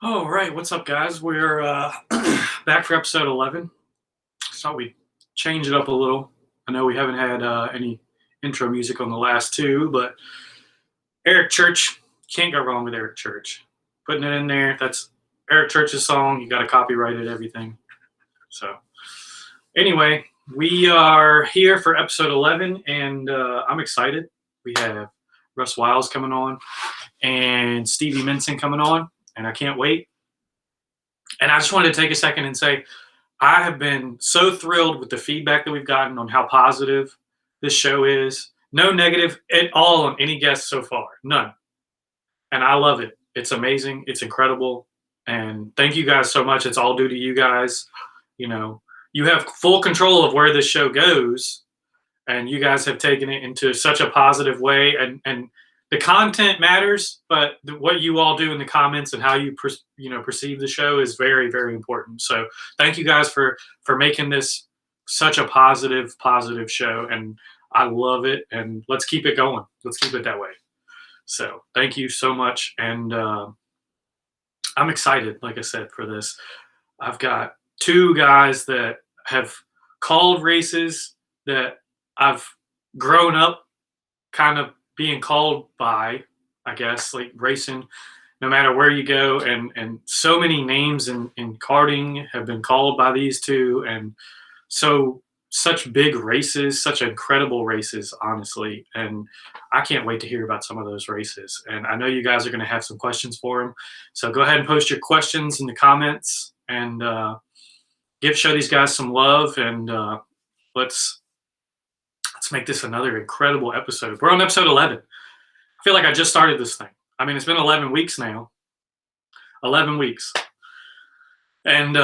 All right, what's up, guys? We're back for episode 11. Thought we'd change it up a little. I know we haven't had any intro music on the last two, but Eric Church, can't go wrong with Eric Church. Putting it in there, that's Eric Church's song. You got to copyright it, everything. So, anyway, we are here for episode 11, and I'm excited. We have Russ Wiles coming on and Stevie Minson coming on, and I can't wait. And I just wanted to take a second and say, I have been so thrilled with the feedback that we've gotten on how positive this show is. No negative at all on any guest so far. None. And I love it. It's amazing. It's incredible. And thank you guys so much. It's all due to you guys. You know, you have full control of where this show goes. And you guys have taken it into such a positive way. And the content matters, but what you all do in the comments and how you perceive the show is very, very important. So thank you guys for making this such a positive show, and I love it. And let's keep it going. Let's keep it that way. So thank you so much, and I'm excited. Like I said, for this, I've got two guys that have called races that I've grown up kind of being called by, I guess, like racing, no matter where you go, and so many names in karting have been called by these two, and such big races, such incredible races, honestly, and I can't wait to hear about some of those races. And I know you guys are going to have some questions for them, so go ahead and post your questions in the comments, and show these guys some love, and let's make this another incredible episode. We're on episode 11. I feel like I just started this thing. I mean, it's been 11 weeks now. 11 weeks. And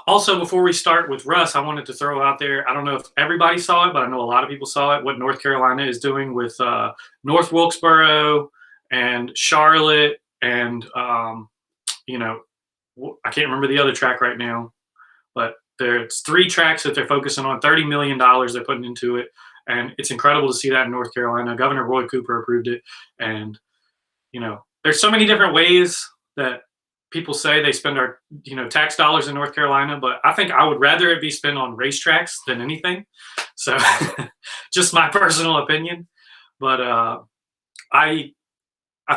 also, before we start with Russ, I wanted to throw out there, I don't know if everybody saw it, but I know a lot of people saw it, what North Carolina is doing with North Wilkesboro and Charlotte and, I can't remember the other track right now, but there's 3 tracks that they're focusing on, $30 million they're putting into it. And it's incredible to see that in North Carolina. Governor Roy Cooper approved it. And, there's so many different ways that people say they spend our, tax dollars in North Carolina. But I think I would rather it be spent on racetracks than anything. So just my personal opinion. But I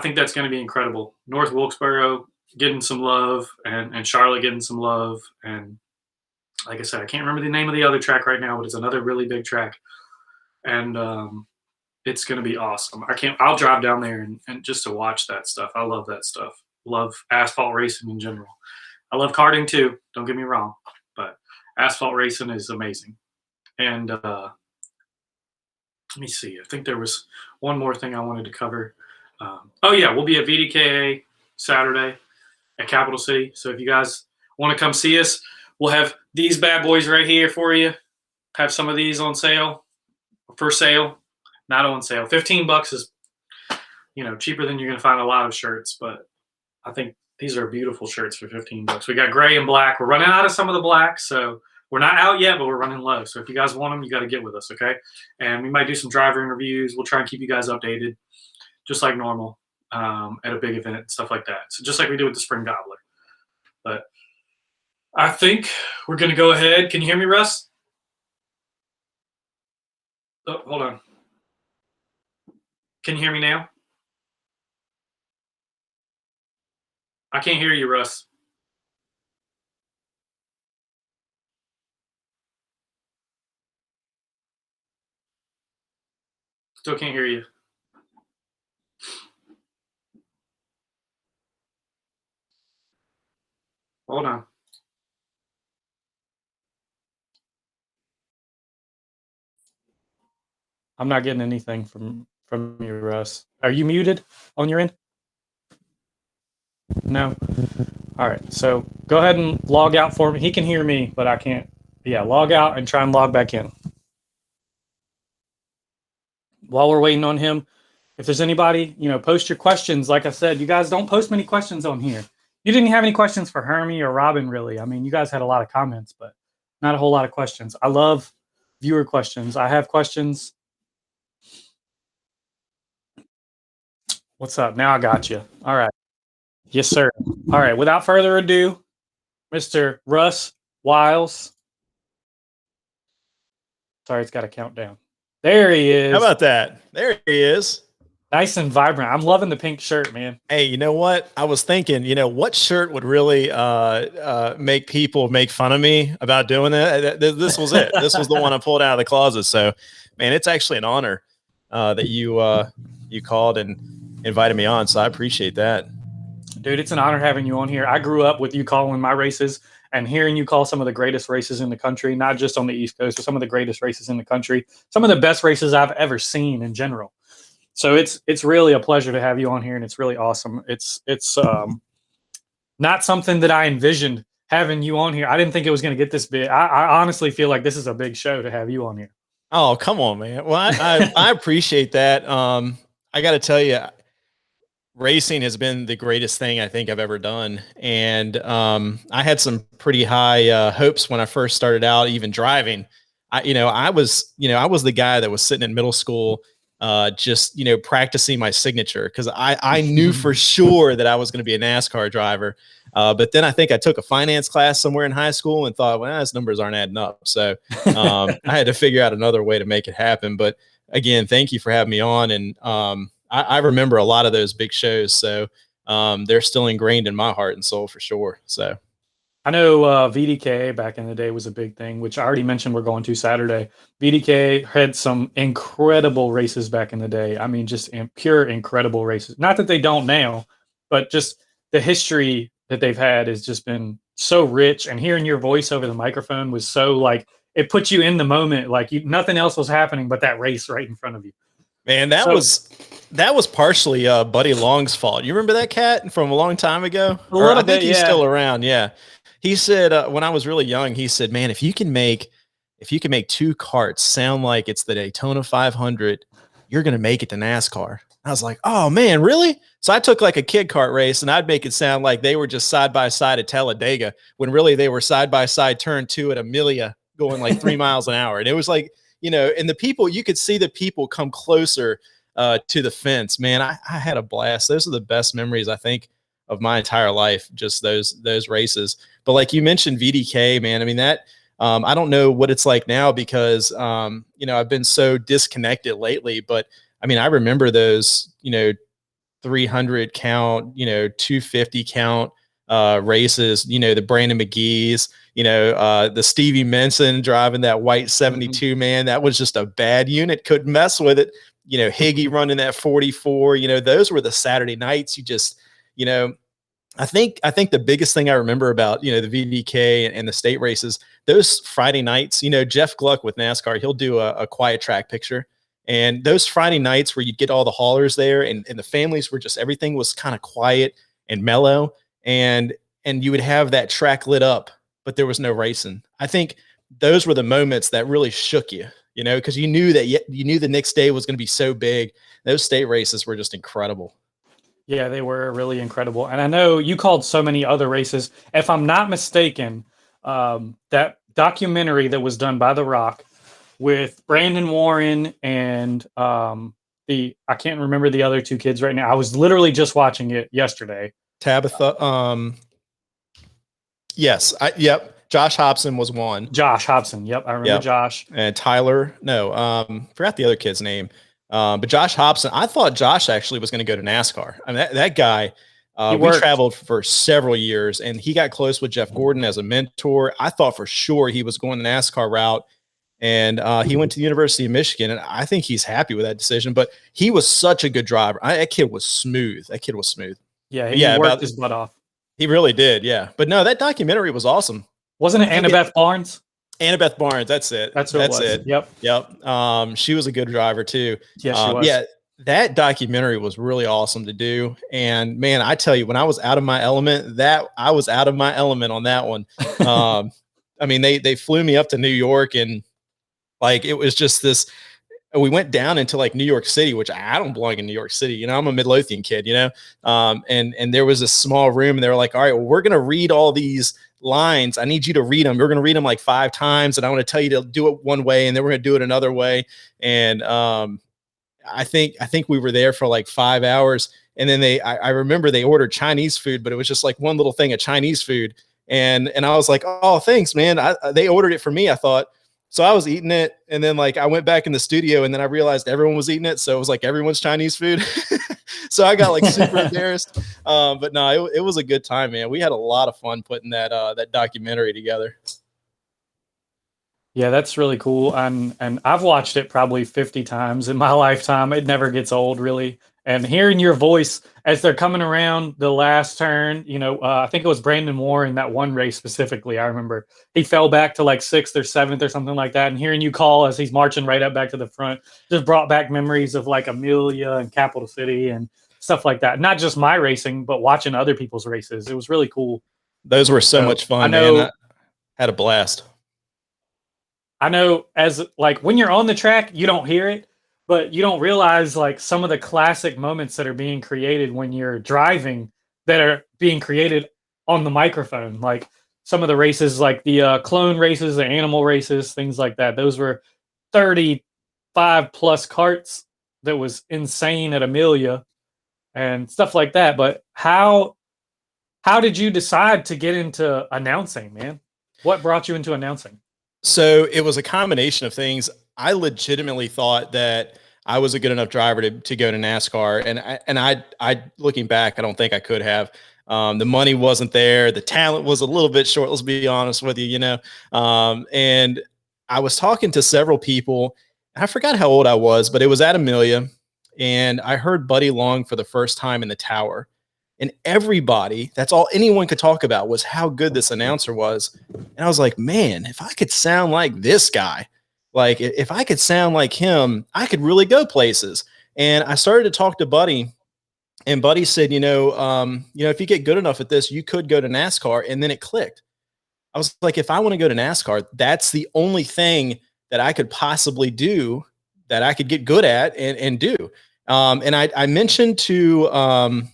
think that's going to be incredible. North Wilkesboro getting some love and Charlotte getting some love. And like I said, I can't remember the name of the other track right now, but it's another really big track. And it's going to be awesome. I'll drive down there and just to watch that stuff. I love that stuff. Love asphalt racing in general. I love karting too. Don't get me wrong, but asphalt racing is amazing. And let me see. I think there was one more thing I wanted to cover. We'll be at VDKA Saturday at Capital City. So if you guys want to come see us, we'll have these bad boys right here for you. Have some of these on sale. For sale, not on sale. $15 is, cheaper than you're going to find a lot of shirts, but I think these are beautiful shirts for $15. We got gray and black. We're running out of some of the black, so we're not out yet, but we're running low. So if you guys want them, you got to get with us, okay? And we might do some driver interviews. We'll try and keep you guys updated, just like normal, at a big event and stuff like that. So just like we do with the Spring Gobbler. But I think we're going to go ahead. Can you hear me, Russ? Oh, hold on. Can you hear me now? I can't hear you, Russ. Still can't hear you. Hold on. I'm not getting anything from you, Russ. Are you muted on your end? No? All right. So go ahead and log out for me. He can hear me, but I can't. Yeah, log out and try and log back in. While we're waiting on him, if there's anybody, post your questions. Like I said, you guys don't post many questions on here. You didn't have any questions for Hermie or Robin, really. I mean, you guys had a lot of comments, but not a whole lot of questions. I love viewer questions. I have questions. What's up? Now I got you. All right. Yes, sir. All right. Without further ado, Mr. Russ Wiles. Sorry, it's got a countdown. There he is. How about that? There he is. Nice and vibrant. I'm loving the pink shirt, man. Hey, you know what? I was thinking, what shirt would really make people make fun of me about doing that? This was it. This was the one I pulled out of the closet. So, man, it's actually an honor that you called and invited me on. So I appreciate that. Dude, it's an honor having you on here. I grew up with you calling my races and hearing you call some of the greatest races in the country, not just on the East Coast, but some of the greatest races in the country, some of the best races I've ever seen in general. So it's really a pleasure to have you on here, and it's really awesome. It's not something that I envisioned having you on here. I didn't think it was going to get this big. I honestly feel like this is a big show to have you on here. Oh, come on, man. Well, I appreciate that. I got to tell you, racing has been the greatest thing I think I've ever done. And I had some pretty high hopes when I first started out, even driving. I was the guy that was sitting in middle school, just, practicing my signature because I knew for sure that I was going to be a NASCAR driver. But then I think I took a finance class somewhere in high school and thought, well, those numbers aren't adding up. So I had to figure out another way to make it happen. But again, thank you for having me on. And I remember a lot of those big shows. So they're still ingrained in my heart and soul for sure. So I know VDK back in the day was a big thing, which I already mentioned we're going to Saturday. VDK had some incredible races back in the day. I mean, just pure incredible races. Not that they don't now, but just the history that they've had has just been so rich. And hearing your voice over the microphone was so like, it put you in the moment. Like nothing else was happening but that race right in front of you. Man, that was partially Buddy Long's fault. You remember that cat from a long time ago? A little bit, he's still around. Yeah. He said when I was really young, he said, "Man, if you can make two carts sound like it's the Daytona 500, you're going to make it to NASCAR." I was like, "Oh man, really?" So I took like a kid kart race and I'd make it sound like they were just side by side at Talladega when really they were side by side turn 2 at Amelia going like 3 miles an hour. And it was like, and the people, you could see the people come closer to the fence. Man, I had a blast. Those are the best memories, I think, of my entire life, just those races. But like you mentioned VDK, man, I mean, that I don't know what it's like now because, I've been so disconnected lately, but I mean, I remember those, 300 count, 250 count races, the Brandon McGee's, the Stevie Minson driving that white 72, man, that was just a bad unit. Couldn't mess with it. Higgy running that 44, those were the Saturday nights. You just, I think the biggest thing I remember about, the VDK and the state races, those Friday nights, Jeff Gluck with NASCAR, he'll do a quiet track picture. And those Friday nights where you'd get all the haulers there and the families were just, everything was kind of quiet and mellow. And you would have that track lit up, but there was no racing. I think those were the moments that really shook you, because you knew the next day was going to be so big. Those state races were just incredible. Yeah, they were really incredible. And I know you called so many other races. If I'm not mistaken, that documentary that was done by The Rock with Brandon Warren and I can't remember the other two kids right now. I was literally just watching it yesterday. Tabitha. Yes. Yep. Josh Hobson was one. Josh Hobson. Yep. I remember Josh. And Tyler. No, forgot the other kid's name. But Josh Hobson, I thought Josh actually was going to go to NASCAR. I mean, that guy, we traveled for several years and he got close with Jeff Gordon as a mentor. I thought for sure he was going the NASCAR route. And he went to the University of Michigan, and I think he's happy with that decision. But he was such a good driver. That kid was smooth. Yeah, he worked his butt off. He really did, yeah. But no, that documentary was awesome. Wasn't it Annabeth Barnes? Annabeth Barnes, that's it. That's it. Yep. She was a good driver too. Yeah, she was. Yeah, that documentary was really awesome to do. And man, I tell you, when I was out of my element, I was out of my element on that one. I mean, they flew me up to New York and like, it was just this, and we went down into like New York City, which I don't belong in New York City. You know, I'm a Midlothian kid, you know? And there was a small room and they were like, all right, well, we're going to read all these lines. I need you to read them. We're going to read them like 5 times. And I want to tell you to do it one way. And then we're going to do it another way. And, I think we were there for like 5 hours. And then I remember they ordered Chinese food, but it was just like one little thing of Chinese food. And I was like, oh, thanks, man. They ordered it for me, I thought. So I was eating it. And then like I went back in the studio and then I realized everyone was eating it. So it was like everyone's Chinese food. So I got like super embarrassed. But no, it was a good time, man. We had a lot of fun putting that documentary together. Yeah, that's really cool. And I've watched it probably 50 times in my lifetime. It never gets old, really. And hearing your voice as they're coming around the last turn, I think it was Brandon Moore in that one race specifically. I remember he fell back to like 6th or 7th or something like that. And hearing you call as he's marching right up back to the front just brought back memories of like Amelia and Capital City and stuff like that. Not just my racing, but watching other people's races. It was really cool. Those were so much fun, man. I had a blast. I know as like when you're on the track, you don't hear it, but you don't realize like some of the classic moments that are being created when you're driving that are being created on the microphone. Like some of the races, like the clone races, the animal races, things like that. Those were 35 plus carts. That was insane at Amelia and stuff like that. But how did you decide to get into announcing, man? What brought you into announcing? So it was a combination of things. I legitimately thought that I was a good enough driver to go to NASCAR. And I looking back, I don't think I could have. The money wasn't there. The talent was a little bit short. Let's be honest with you, and I was talking to several people. I forgot how old I was, but it was at Amelia. And I heard Buddy Long for the first time in the tower. And everybody, that's all anyone could talk about was how good this announcer was. And I was like, man, if I could sound like this guy, like if I could sound like him, I could really go places. And I started to talk to Buddy, and Buddy said, if you get good enough at this, you could go to NASCAR. And then it clicked. I was like, if I want to go to NASCAR, that's the only thing that I could possibly do that I could get good at and do. And I mentioned to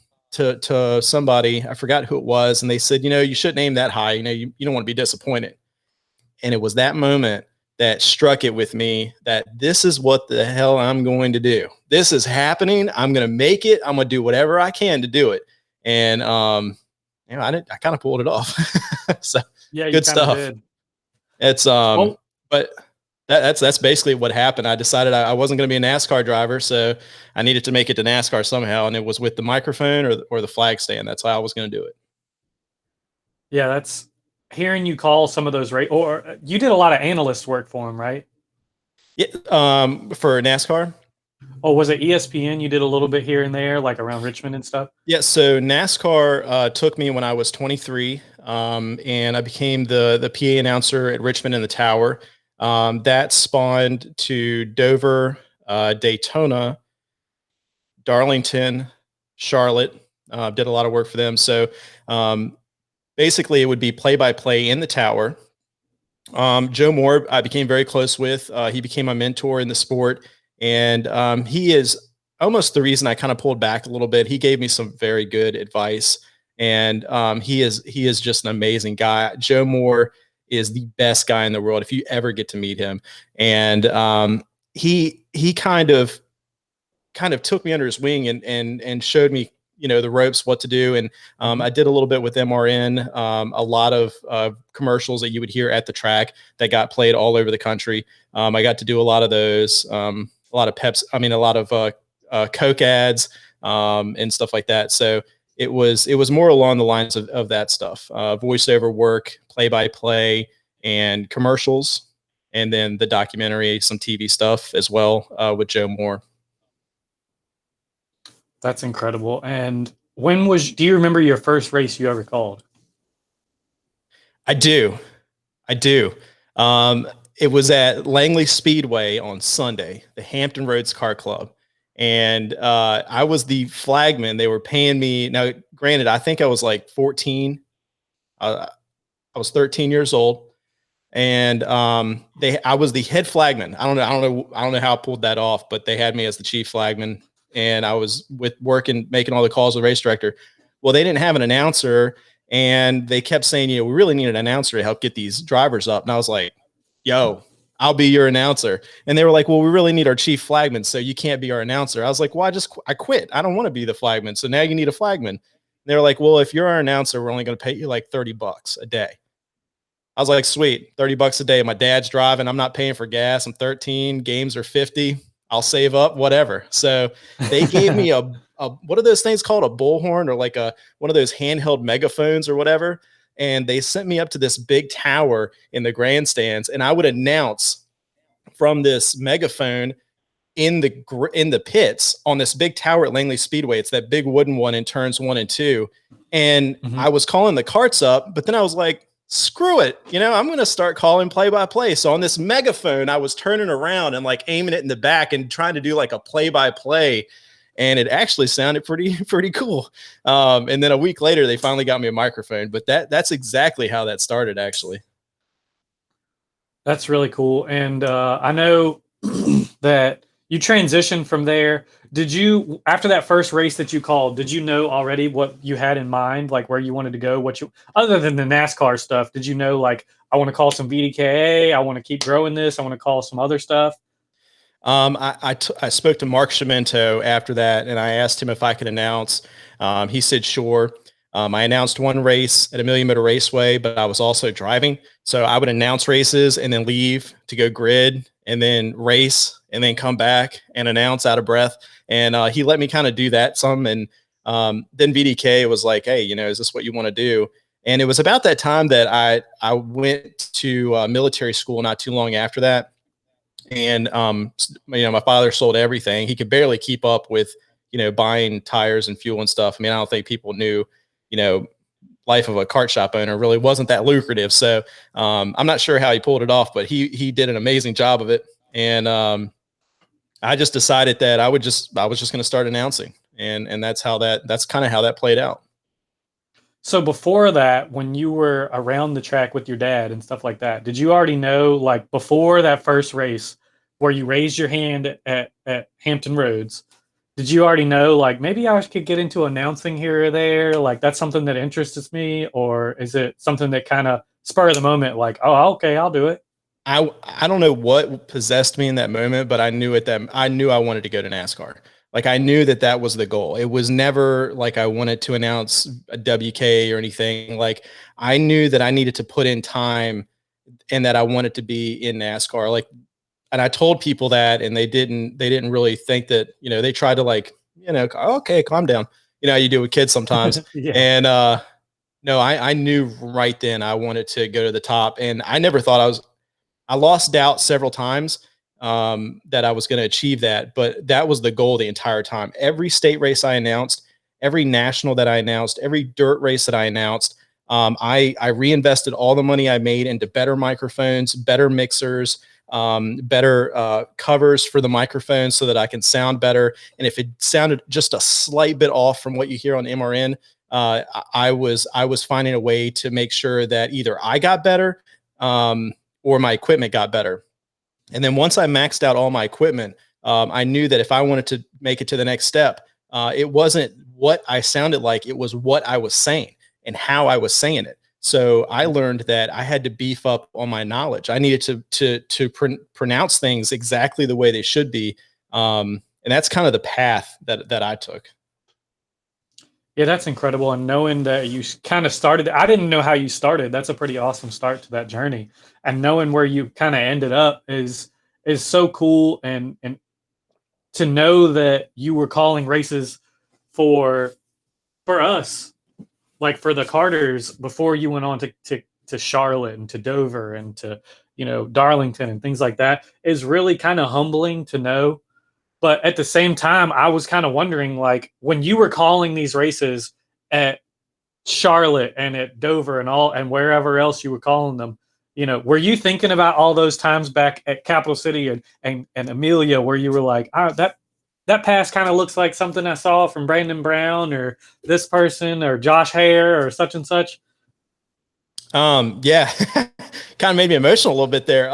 somebody, I forgot who it was, and they said, you shouldn't aim that high. You don't want to be disappointed. And it was that moment that struck it with me that this is what the hell I'm going to do. This is happening. I'm going to make it. I'm going to do whatever I can to do it. And, I kind of pulled it off. So yeah, good stuff. Did. It's, but that's basically what happened. I decided I wasn't going to be a NASCAR driver, so I needed to make it to NASCAR somehow, and it was with the microphone or the flag stand. That's how I was going to do it. Yeah, that's hearing you call some of those or you did a lot of analyst work for him, right? Yeah, for NASCAR. Oh, was it ESPN? You did a little bit here and there, like around Richmond and stuff? Yeah, so NASCAR took me when I was 23, and I became the PA announcer at Richmond in the Tower. That spawned to Dover, Daytona, Darlington, Charlotte. Did a lot of work for them. So basically, it would be play-by-play in the Tower. Joe Moore, I became very close with. He became my mentor in the sport, and he is almost the reason I kind of pulled back a little bit. He gave me some very good advice, and he is just an amazing guy. Joe Moore is the best guy in the world if you ever get to meet him. And he kind of took me under his wing and showed me, the ropes, what to do. And I did a little bit with MRN, a lot of commercials that you would hear at the track that got played all over the country. I got to do a lot of those, a lot of Coke ads and stuff like that. So it was more along the lines of that stuff, voiceover work, play-by-play, and commercials, and then the documentary, some TV stuff as well with Joe Moore. That's incredible. And do you remember your first race you ever called? I do. It was at Langley Speedway on Sunday, the Hampton Roads Car Club. And I was the flagman. They were paying me. Now, granted, I think I was like 14. I was 13 years old. and I was the head flagman. I don't know how I pulled that off, but they had me as the chief flagman, and I was making all the calls with the race director. Well, they didn't have an announcer, and they kept saying, we really need an announcer to help get these drivers up. And I was like, yo, I'll be your announcer. And they were like, well, we really need our chief flagman, so you can't be our announcer. I was like, well, I quit. I don't want to be the flagman. So now you need a flagman. And they were like, well, if you're our announcer, we're only going to pay you like $30 a day. I was like, sweet, $30 a day. My dad's driving. I'm not paying for gas. I'm 13. Games are 50. I'll save up, whatever. So they gave me a what are those things called? A bullhorn, or like one of those handheld megaphones or whatever. And they sent me up to this big tower in the grandstands, and I would announce from this megaphone in the pits on this big tower at Langley Speedway. It's that big wooden one in turns 1 and 2. And I was calling the carts up, but then I was like, screw it. I'm going to start calling play-by-play. So on this megaphone, I was turning around and like aiming it in the back and trying to do like a play-by-play. And it actually sounded pretty cool. And then a week later, they finally got me a microphone, but that's exactly how that started, actually. That's really cool. And I know that you transitioned from there. Did you, after that first race that you called, did you know already what you had in mind, like where you wanted to go? Other than the NASCAR stuff, did you know, like, I want to call some VDKA, I want to keep growing this, I want to call some other stuff? I spoke to Mark Shimento after that, and I asked him if I could announce. He said, sure. I announced one race at Amelia Motor Raceway, but I was also driving. So I would announce races and then leave to go grid and then race and then come back and announce out of breath. And he let me kind of do that some. And then VDK was like, hey, is this what you want to do? And it was about that time that I went to military school not too long after that. And, my father sold everything. He could barely keep up with, buying tires and fuel and stuff. I mean, I don't think people knew, life of a kart shop owner really wasn't that lucrative. So I'm not sure how he pulled it off, but he did an amazing job of it. And I just decided that I was just going to start announcing. And that's kind of how that played out. So before that, when you were around the track with your dad and stuff like that, did you already know, like before that first race where you raised your hand at Hampton Roads, did you already know, like, maybe I could get into announcing here or there? Like, that's something that interests me? Or is it something that kind of spur of the moment, like, oh, okay, I'll do it? I don't know what possessed me in that moment, but I knew I wanted to go to NASCAR. Like, I knew that was the goal. It was never like I wanted to announce a WK or anything. Like, I knew that I needed to put in time and that I wanted to be in NASCAR. Like, and I told people that, and they didn't really think that, they tried to, like, okay, calm down. How you do with kids sometimes. Yeah. And no, I knew right then I wanted to go to the top, and I never thought I lost doubt several times that I was going to achieve that, but that was the goal the entire time. Every state race I announced, every national that I announced, every dirt race that I announced, I reinvested all the money I made into better microphones, better mixers, better covers for the microphones so that I can sound better. And if it sounded just a slight bit off from what you hear on MRN, I was finding a way to make sure that either I got better or my equipment got better. And then once I maxed out all my equipment, I knew that if I wanted to make it to the next step, it wasn't what I sounded like, it was what I was saying and how I was saying it. So I learned that I had to beef up on my knowledge. I needed to pronounce things exactly the way they should be. And that's kind of the path that I took. Yeah, that's incredible. And knowing that you kind of started, I didn't know how you started. That's a pretty awesome start to that journey. And knowing where you kind of ended up is so cool. And to know that you were calling races for us, like for the Carters, before you went on to Charlotte and to Dover and to, Darlington and things like that, is really kind of humbling to know. But at the same time, I was kind of wondering, like, when you were calling these races at Charlotte and at Dover and wherever else you were calling them, were you thinking about all those times back at Capital City and Amelia where you were like, that pass kind of looks like something I saw from Brandon Brown or this person or Josh Hare or such and such? Yeah, kind of made me emotional a little bit there.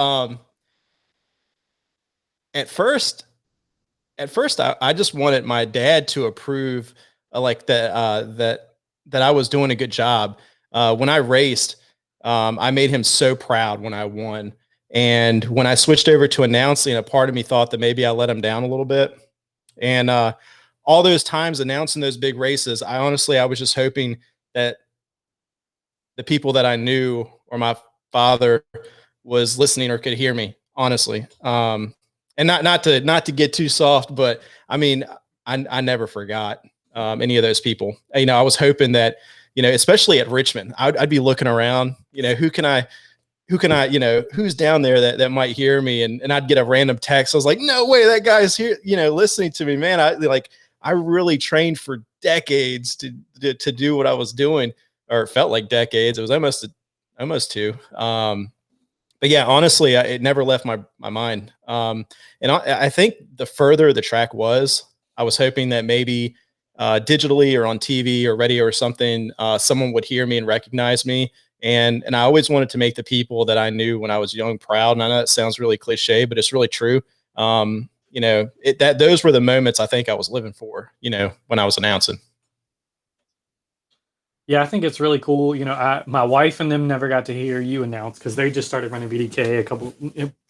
At first, I just wanted my dad to approve, like that I was doing a good job. When I raced, I made him so proud when I won. And when I switched over to announcing, a part of me thought that maybe I let him down a little bit. And all those times announcing those big races, I was just hoping that the people that I knew or my father was listening or could hear me, honestly. And not to get too soft, but I mean, I never forgot any of those people. You know, I was hoping that, you know, especially at Richmond, I'd be looking around, you know, who can I, you know, who's down there that might hear me, and I'd get a random text. I was like, no way, that guy's here, you know, listening to me, man. I really trained for decades to do what I was doing, or it felt like decades. It was almost two. But yeah, honestly, it never left my mind. And I think the further the track was, I was hoping that maybe digitally or on TV or radio or something, someone would hear me and recognize me. And I always wanted to make the people that I knew when I was young proud. And I know that sounds really cliche, but it's really true. You know, those were the moments I think I was living for, you know, when I was announcing. Yeah, I think it's really cool. You know, my wife and them never got to hear you announce because they just started running VDK a couple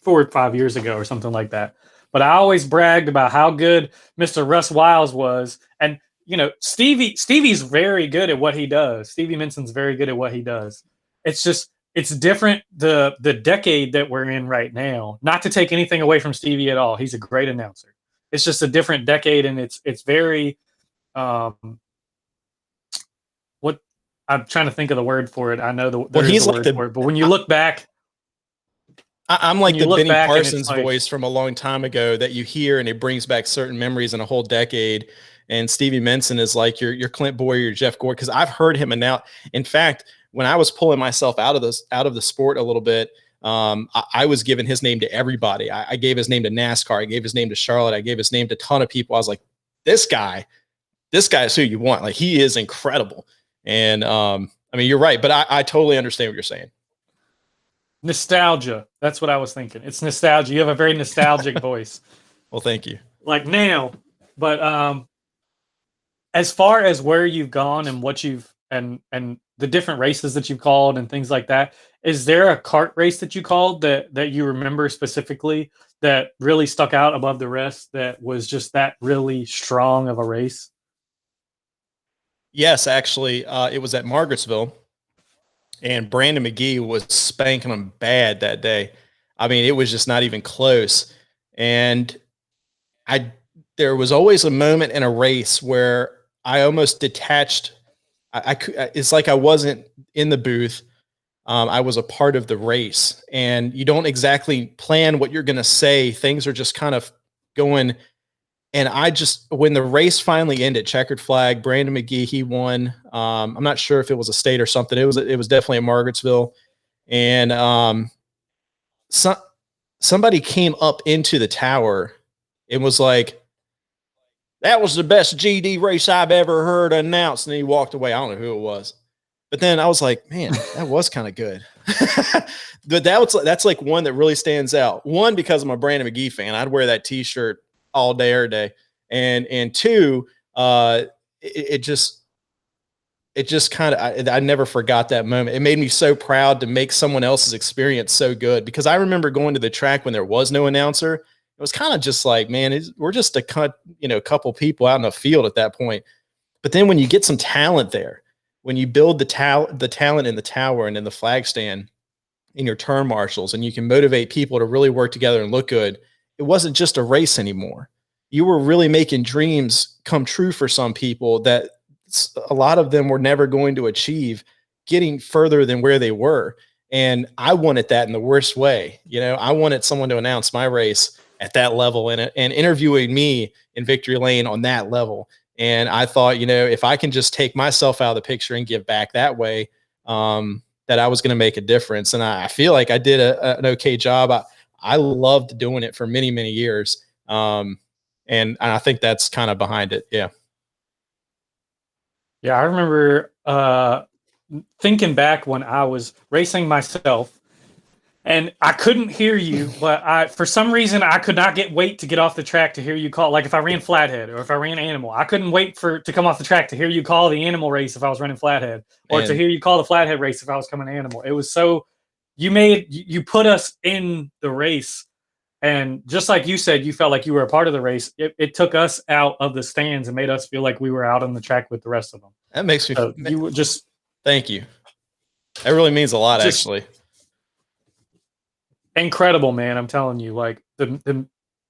4 or 5 years ago or something like that. But I always bragged about how good Mr. Russ Wiles was, and you know, Stevie's very good at what he does. Stevie Minson's very good at what he does. It's just it's different the decade that we're in right now. Not to take anything away from Stevie at all, he's a great announcer. It's just a different decade, and it's very um, what I'm trying to think of the word for it. I know there is He's a like word for it, but when you look back, I'm when like you the look Benny back and it's Parsons like, voice from a long time ago that you hear and it brings back certain memories in a whole decade. And Stevie Minson is like your Clint Boyer, your Jeff Gordon, because I've heard him announce. In fact, when I was pulling myself out of the sport a little bit, I was giving his name to everybody. I gave his name to NASCAR. I gave his name to Charlotte. I gave his name to a ton of people. I was like, this guy is who you want. Like, he is incredible. And I mean, you're right, but I totally understand what you're saying. nostalgia. That's what I was thinking. It's nostalgia. You have a very nostalgic voice. Well, thank you. Like now. But as far as where you've gone and what you've and the different races that you've called and things like that, is there a kart race that you called that you remember specifically that really stuck out above the rest, that was just that really strong of a race? Yes, actually, it was at Margarettsville, and Brandon McGee was spanking them bad that day. I mean, it was just not even close. And I, there was always a moment in a race where I almost detached. It's like I wasn't in the booth. I was a part of the race, and you don't exactly plan what you're going to say. Things are just kind of going. And I just, when the race finally ended, checkered flag, Brandon McGee, he won. I'm not sure if it was a state or something. It was definitely in Margarettsville. And so, somebody came up into the tower and was like, that was the best GD race I've ever heard announced. And he walked away. I don't know who it was. But then I was like, man, that was kind of good. But that's like one that really stands out. One, because I'm a Brandon McGee fan. I'd wear that T-shirt all day, every day. And two, it just kind of, I never forgot that moment. It made me so proud to make someone else's experience so good, because I remember going to the track when there was no announcer. It was kind of just like, man, we're just couple people out in the field at that point. But then when you get some talent there, when you build the talent in the tower and in the flag stand, in your turn marshals, and you can motivate people to really work together and look good, it wasn't just a race anymore. You were really making dreams come true for some people that a lot of them were never going to achieve, getting further than where they were. And I wanted that in the worst way. You know, I wanted someone to announce my race at that level and interviewing me in victory lane on that level. And I thought, you know, if I can just take myself out of the picture and give back that way, that I was going to make a difference. And I feel like I did an okay job. I loved doing it for many, many years. And I think that's kind of behind it. Yeah. Yeah, I remember thinking back when I was racing myself, and I couldn't hear you, but for some reason I could not wait to get off the track to hear you call. Like if I ran flathead or if I ran animal, I couldn't wait to come off the track to hear you call the animal race if I was running flathead, or to hear you call the flathead race if I was coming animal. It was so you put us in the race, and just like you said, you felt like you were a part of the race. It took us out of the stands and made us feel like we were out on the track with the rest of them. That makes me. So you were just. Thank you. That really means a lot, actually. Incredible, man. I'm telling you, like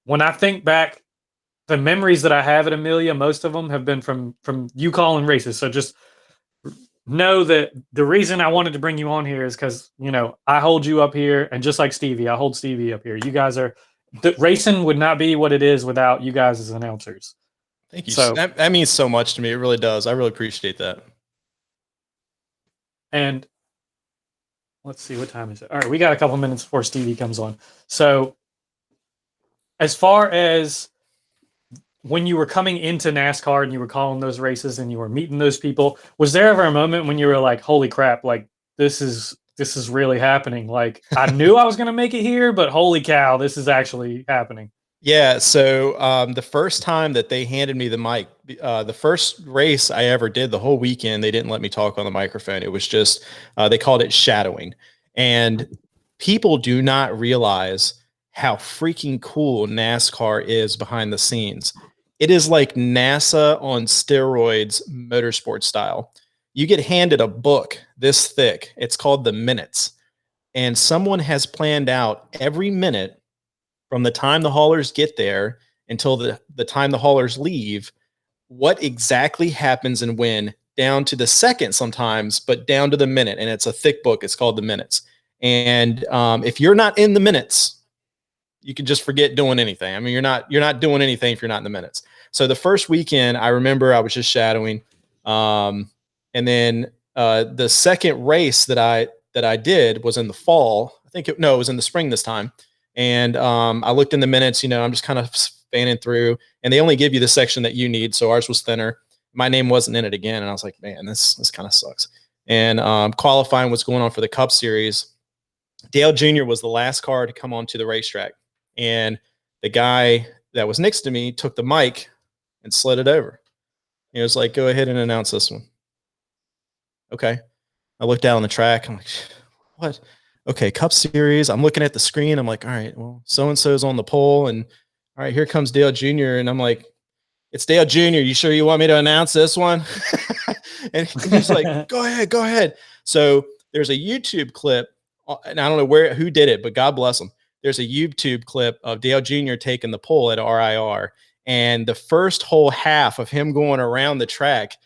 when I think back, the memories that I have at Amelia, most of them have been from you calling races. So just know that the reason I wanted to bring you on here is because, you know, I hold you up here, and just like Stevie, I hold Stevie up here. You guys the racing would not be what it is without you guys as announcers. Thank you. So that means so much to me. It really does. I really appreciate that. And let's see, what time is it? All right, we got a couple minutes before Stevie comes on. So as far as when you were coming into NASCAR and you were calling those races and you were meeting those people, was there ever a moment when you were like, holy crap, like this is really happening? Like I knew I was going to make it here, but holy cow, this is actually happening. Yeah. So the first time that they handed me the mic, the first race I ever did the whole weekend, they didn't let me talk on the microphone. It was just, they called it shadowing. And people do not realize how freaking cool NASCAR is behind the scenes. It is like NASA on steroids, motorsport style. You get handed a book this thick. It's called the minutes. And someone has planned out every minute from the time the haulers get there until the time the haulers leave, what exactly happens and when, down to the second sometimes, but down to the minute. And it's a thick book. It's called the minutes. And if you're not in the minutes, you can just forget doing anything. I mean, you're not doing anything if you're not in the minutes. So the first weekend, I remember I was just shadowing. And then the second race that I did was in the fall. It was in the spring this time. And I looked in the minutes, you know, I'm just kind of fanning through, and they only give you the section that you need. So ours was thinner. My name wasn't in it again. And I was like, man, this kind of sucks. And qualifying was going on for the Cup Series. Dale Jr. was the last car to come onto the racetrack. And the guy that was next to me took the mic and slid it over. He was like, go ahead and announce this one. Okay. I looked down on the track. I'm like, what? Okay, Cup Series. I'm looking at the screen. I'm like, all right, well, so-and-so's on the pole. And all right, here comes Dale Jr. And I'm like, it's Dale Jr. You sure you want me to announce this one? And he's like, go ahead. So there's a YouTube clip, and I don't know who did it, but God bless him. There's a YouTube clip of Dale Jr. taking the pole at RIR. And the first whole half of him going around the track,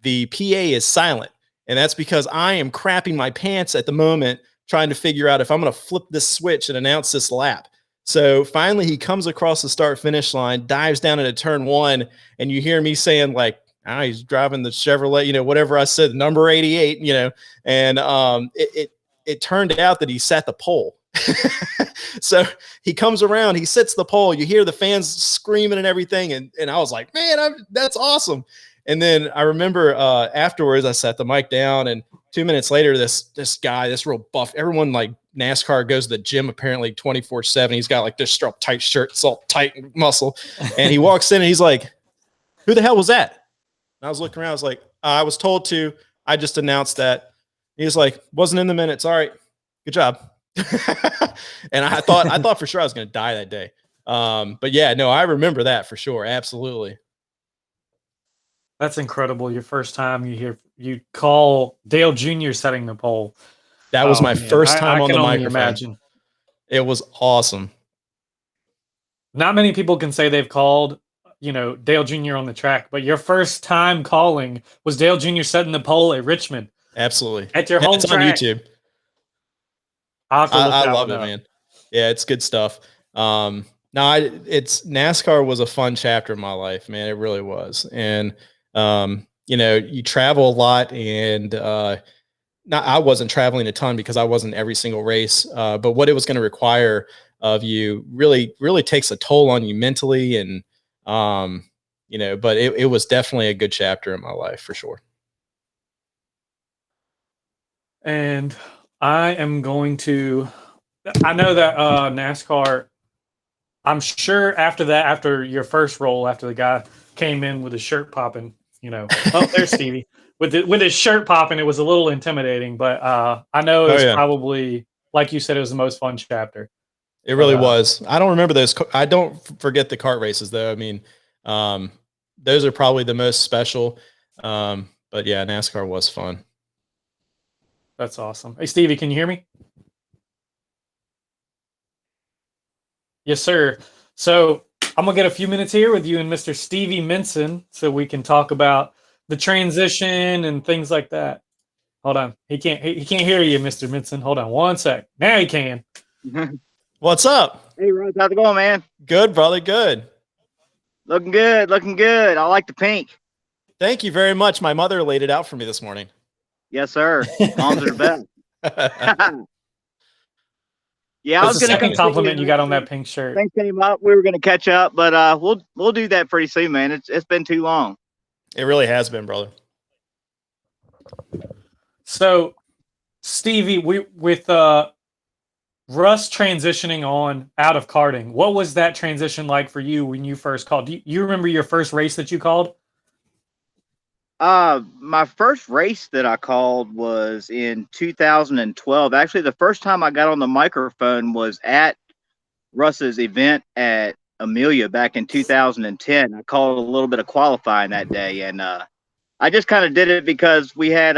the PA is silent. And that's because I am crapping my pants at the moment, trying to figure out if I'm going to flip this switch and announce this lap. So finally he comes across the start finish line, dives down into turn one. And you hear me saying like, he's driving the Chevrolet, you know, whatever I said, number 88, you know, and it turned out that he sat the pole. So he comes around, he sits the pole, you hear the fans screaming and everything. And I was like, man, that's awesome. And then I remember afterwards I sat the mic down, and 2 minutes later, this guy, this real buff, everyone like NASCAR goes to the gym apparently 24/7. He's got like this tight shirt, it's all tight muscle. And he walks in and he's like, who the hell was that? And I was looking around, I was like, I was told to, I just announced that. He was like, wasn't in the minutes. All right, good job. And I thought for sure I was going to die that day. But yeah, no, I remember that for sure. Absolutely. That's incredible. Your first time you call Dale Jr. setting the pole. That was my first time on the microphone. Imagine. It was awesome. Not many people can say they've called, you know, Dale Jr. on the track, but your first time calling was Dale Jr. setting the pole at Richmond. Absolutely. At your home it's track. on YouTube. I love it, man. Yeah, it's good stuff. It's NASCAR was a fun chapter in my life, man. It really was. And you know, you travel a lot, and I wasn't traveling a ton because I wasn't every single race. But what it was going to require of you really takes a toll on you mentally, and you know, but it was definitely a good chapter in my life for sure. And I am going to. I know that NASCAR. I'm sure after that, after your first roll, after the guy came in with his shirt popping, oh, there's Stevie with his shirt popping. It was a little intimidating, but I know it Oh was yeah, probably, like you said, it was the most fun chapter. it But really was. I don't remember those. I don't forget the kart races though. I mean, um, those are probably the most special. But yeah, NASCAR was fun. that's awesome. Hey, Stevie, can you hear me? Yes, sir. So I'm gonna get a few minutes here with you and Mr. Stevie Minson, so we can talk about the transition and things like that. Hold on, he can't hear you, Mr. Minson. Hold on one sec. Now he can. What's up? Hey, Russ, how's it going, man? Good, brother. Good. Looking good, looking good. I like the pink. Thank you very much. My mother laid it out for me this morning. Yes, sir. Moms are the best. Yeah, I That's was the gonna come second see you. compliment you got on that pink shirt. Things came up. We were gonna catch up, but we'll do that pretty soon, man. It's been too long. It really has been, brother. So, Stevie, with Russ transitioning on out of karting, what was that transition like for you when you first called? Do you remember your first race that you called? My first race that I called was in 2012. Actually, the first time I got on the microphone was at Russ's event at Amelia back in 2010. I called a little bit of qualifying that day, and I just kind of did it because we had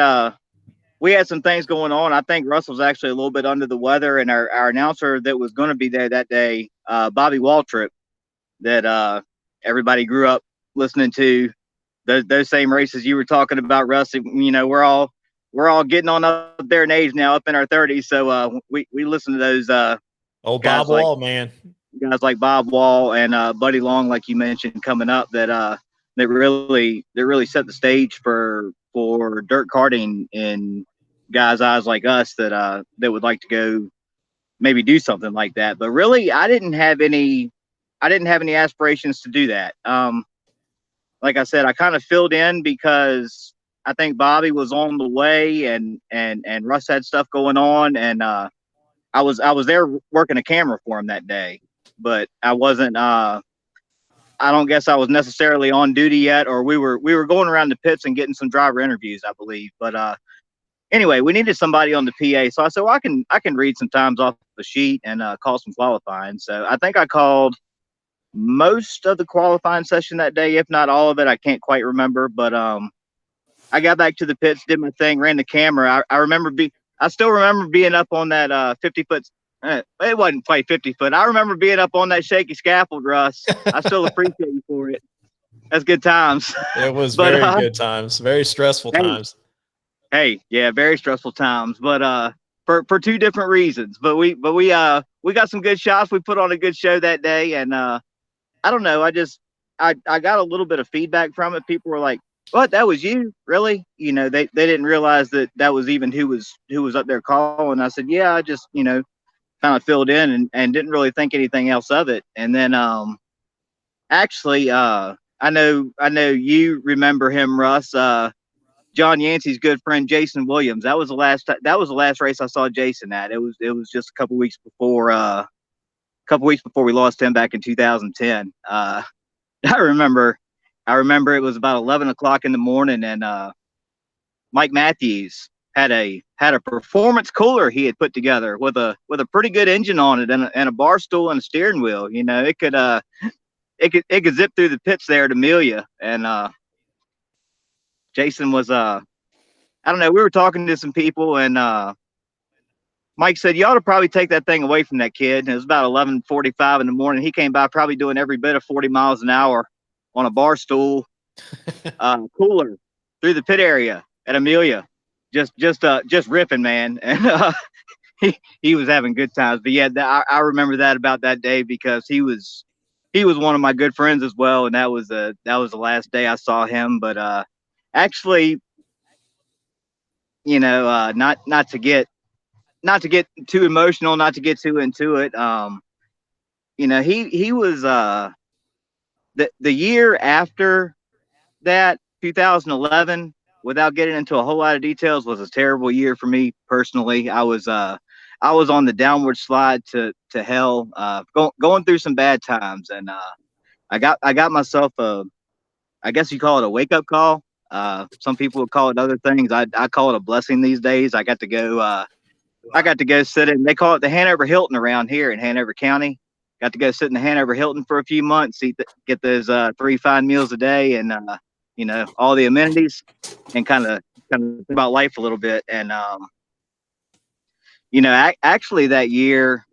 some things going on. I think Russ was actually a little bit under the weather, and our announcer that was going to be there that day, Bobby Waltrip, that everybody grew up listening to. Those same races you were talking about, Russ. We're all getting on up there in age now, up in our 30s. So we listen to those Old guys Bob Wall, man. guys like Bob Wall and Buddy Long, like you mentioned, coming up that really set the stage for dirt karting in guys' eyes like us that would like to go maybe do something like that. But really, I didn't have any aspirations to do that. Like I said, I kind of filled in because I think Bobby was on the way and Russ had stuff going on, and I was there working a camera for him that day, but I wasn't. I don't guess I was necessarily on duty yet, or we were going around the pits and getting some driver interviews, I believe. But anyway, we needed somebody on the PA, so I said, well, I can read some times off the sheet and call some qualifying. So I think I called most of the qualifying session that day, if not all of it. I can't quite remember, but I got back to the pits, did my thing, ran the camera. I still remember being up on that 50-foot. It wasn't quite 50 foot. I remember being up on that shaky scaffold, Russ. I still appreciate you for it. That's good times. It was But, very good times, very stressful times. Hey, yeah, very stressful times, but for two different reasons. But we got some good shots. We put on a good show that day, and I don't know. I got a little bit of feedback from it. People were like, "What? That was you? Really?" They didn't realize that was even who was up there calling. I said, "Yeah, I just kind of filled in and didn't really think anything else of it." And then actually I know you remember him, Russ. John Yancey's good friend Jason Williams. That was the last race I saw Jason at. It was just a couple weeks before we lost him back in 2010. I remember it was about 11 o'clock in the morning, and Mike Matthews had a performance cooler he had put together with a pretty good engine on it and a bar stool and a steering wheel. It could zip through the pits there at Amelia. And Jason was I don't know, we were talking to some people, and Mike said, "You ought to probably take that thing away from that kid." And it was about 11:45 in the morning. He came by probably doing every bit of 40 miles an hour on a bar stool cooler through the pit area at Amelia, just ripping, man. And he was having good times. But yeah, I remember that about that day because he was one of my good friends as well, and that was the last day I saw him. But actually, not to get too emotional, not to get too into it. He was the year after that, 2011 without getting into a whole lot of details, was a terrible year for me personally. I was on the downward slide to hell, going through some bad times, and I got myself I guess you call it a wake up call. Some people would call it other things. I call it a blessing these days. I got to go sit in. They call it the Hanover Hilton around here in Hanover County. Got to go sit in the Hanover Hilton for a few months, get those 3 fine meals a day, and all the amenities, and kind of think about life a little bit. And actually that year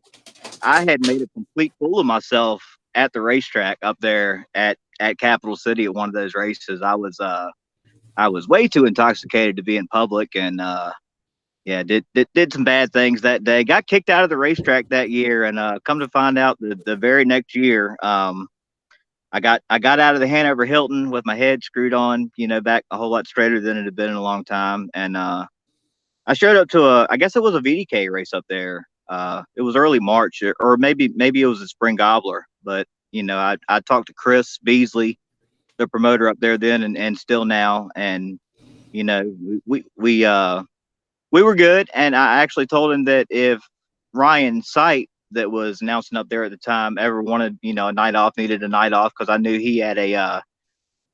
I had made a complete fool of myself at the racetrack up there at Capital City at one of those races. I was way too intoxicated to be in public, and did some bad things that day. Got kicked out of the racetrack that year, and come to find out the very next year, I got out of the Hanover Hilton with my head screwed on, back a whole lot straighter than it had been in a long time. And I showed up to I guess it was a VDK race up there. It was early March, or maybe it was a spring gobbler. But I talked to Chris Beasley, the promoter up there then and still now, and we were good. And I actually told him that if Ryan Sight, that was announcing up there at the time, ever wanted a night off, needed a night off, because I knew he had a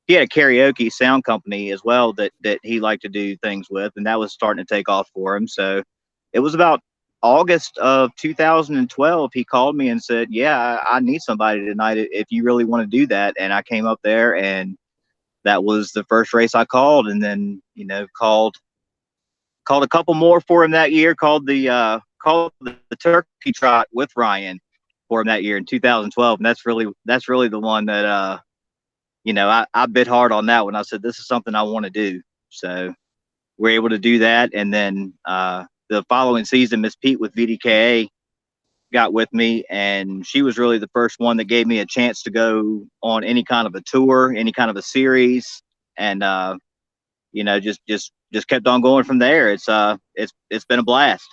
karaoke sound company as well that he liked to do things with, and that was starting to take off for him. So it was about August of 2012, he called me and said, yeah, I need somebody tonight if you really want to do that. And I came up there, and that was the first race I called. And then called a couple more for him that year, called the turkey trot with Ryan for him that year in 2012. And that's really the one that I bit hard on that one. I said, this is something I want to do. So we're able to do that. And then the following season, Miss Pete with VDKA got with me, and she was really the first one that gave me a chance to go on any kind of a tour, any kind of a series. And just kept on going from there. It's been a blast.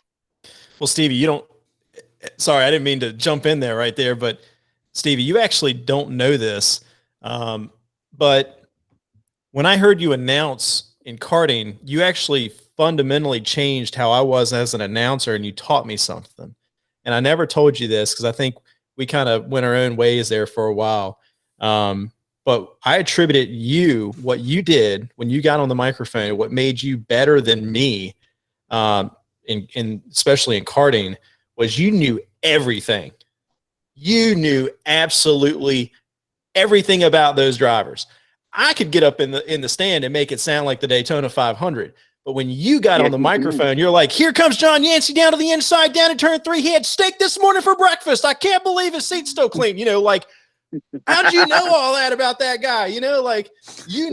Well, Stevie, sorry, I didn't mean to jump in there right there, but Stevie, you actually don't know this. But when I heard you announce in karting, you actually fundamentally changed how I was as an announcer, and you taught me something. And I never told you this because I think we kind of went our own ways there for a while. But I attributed what you did when you got on the microphone, what made you better than me, especially in karting, was you knew everything. You knew absolutely everything about those drivers. I could get up in the stand and make it sound like the Daytona 500. But when you got on the microphone, you're like, here comes John Yancey down to the inside, down in turn 3. He had steak this morning for breakfast. I can't believe his seat's still clean. How'd you know all that about that guy? You knew.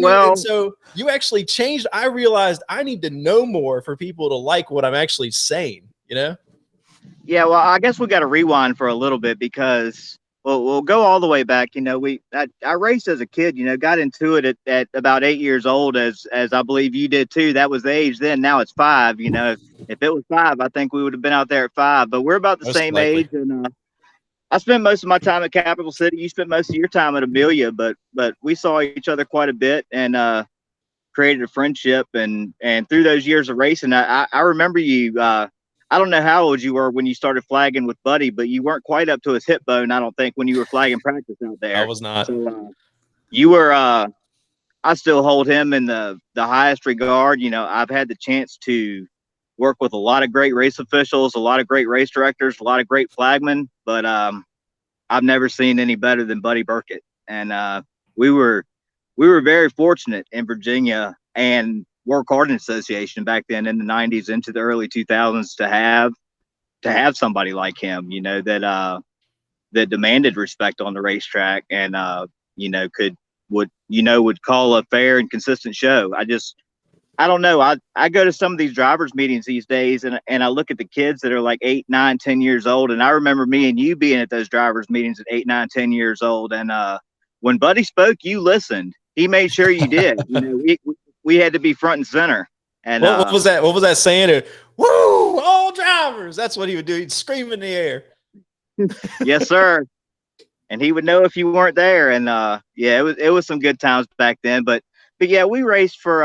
Well, and so you actually changed. I realized I need to know more for people to like what I'm actually saying, Yeah, well, I guess we got to rewind for a little bit, because we'll go all the way back. I raced as a kid, got into it at about 8 years old, as I believe you did too. That was the age then. Now it's 5. If it was 5, I think we would have been out there at 5, but we're about the same age. And I spent most of my time at Capital City. You spent most of your time at Amelia, but we saw each other quite a bit, and created a friendship. And through those years of racing, I remember you. I don't know how old you were when you started flagging with Buddy, but you weren't quite up to his hip bone, I don't think, when you were flagging practice out there. I was not. So you were. I still hold him in the highest regard. I've had the chance to work with a lot of great race officials, a lot of great race directors, a lot of great flagmen, but I've never seen any better than Buddy Burkett. And we were very fortunate in Virginia and World Karting Association back then in the 90s into the early 2000s to have somebody like him, that demanded respect on the racetrack, and would call a fair and consistent show. I don't know. I go to some of these drivers meetings these days, and I look at the kids that are like 8, 9, 10 years old. And I remember me and you being at those drivers meetings at 8, 9, 10 years old. And when Buddy spoke, you listened. He made sure you did. We had to be front and center. And what was that? What was that saying? Woo! All drivers. That's what he would do. He'd scream in the air. Yes, sir. And he would know if you weren't there. And it was some good times back then. But yeah, we raced for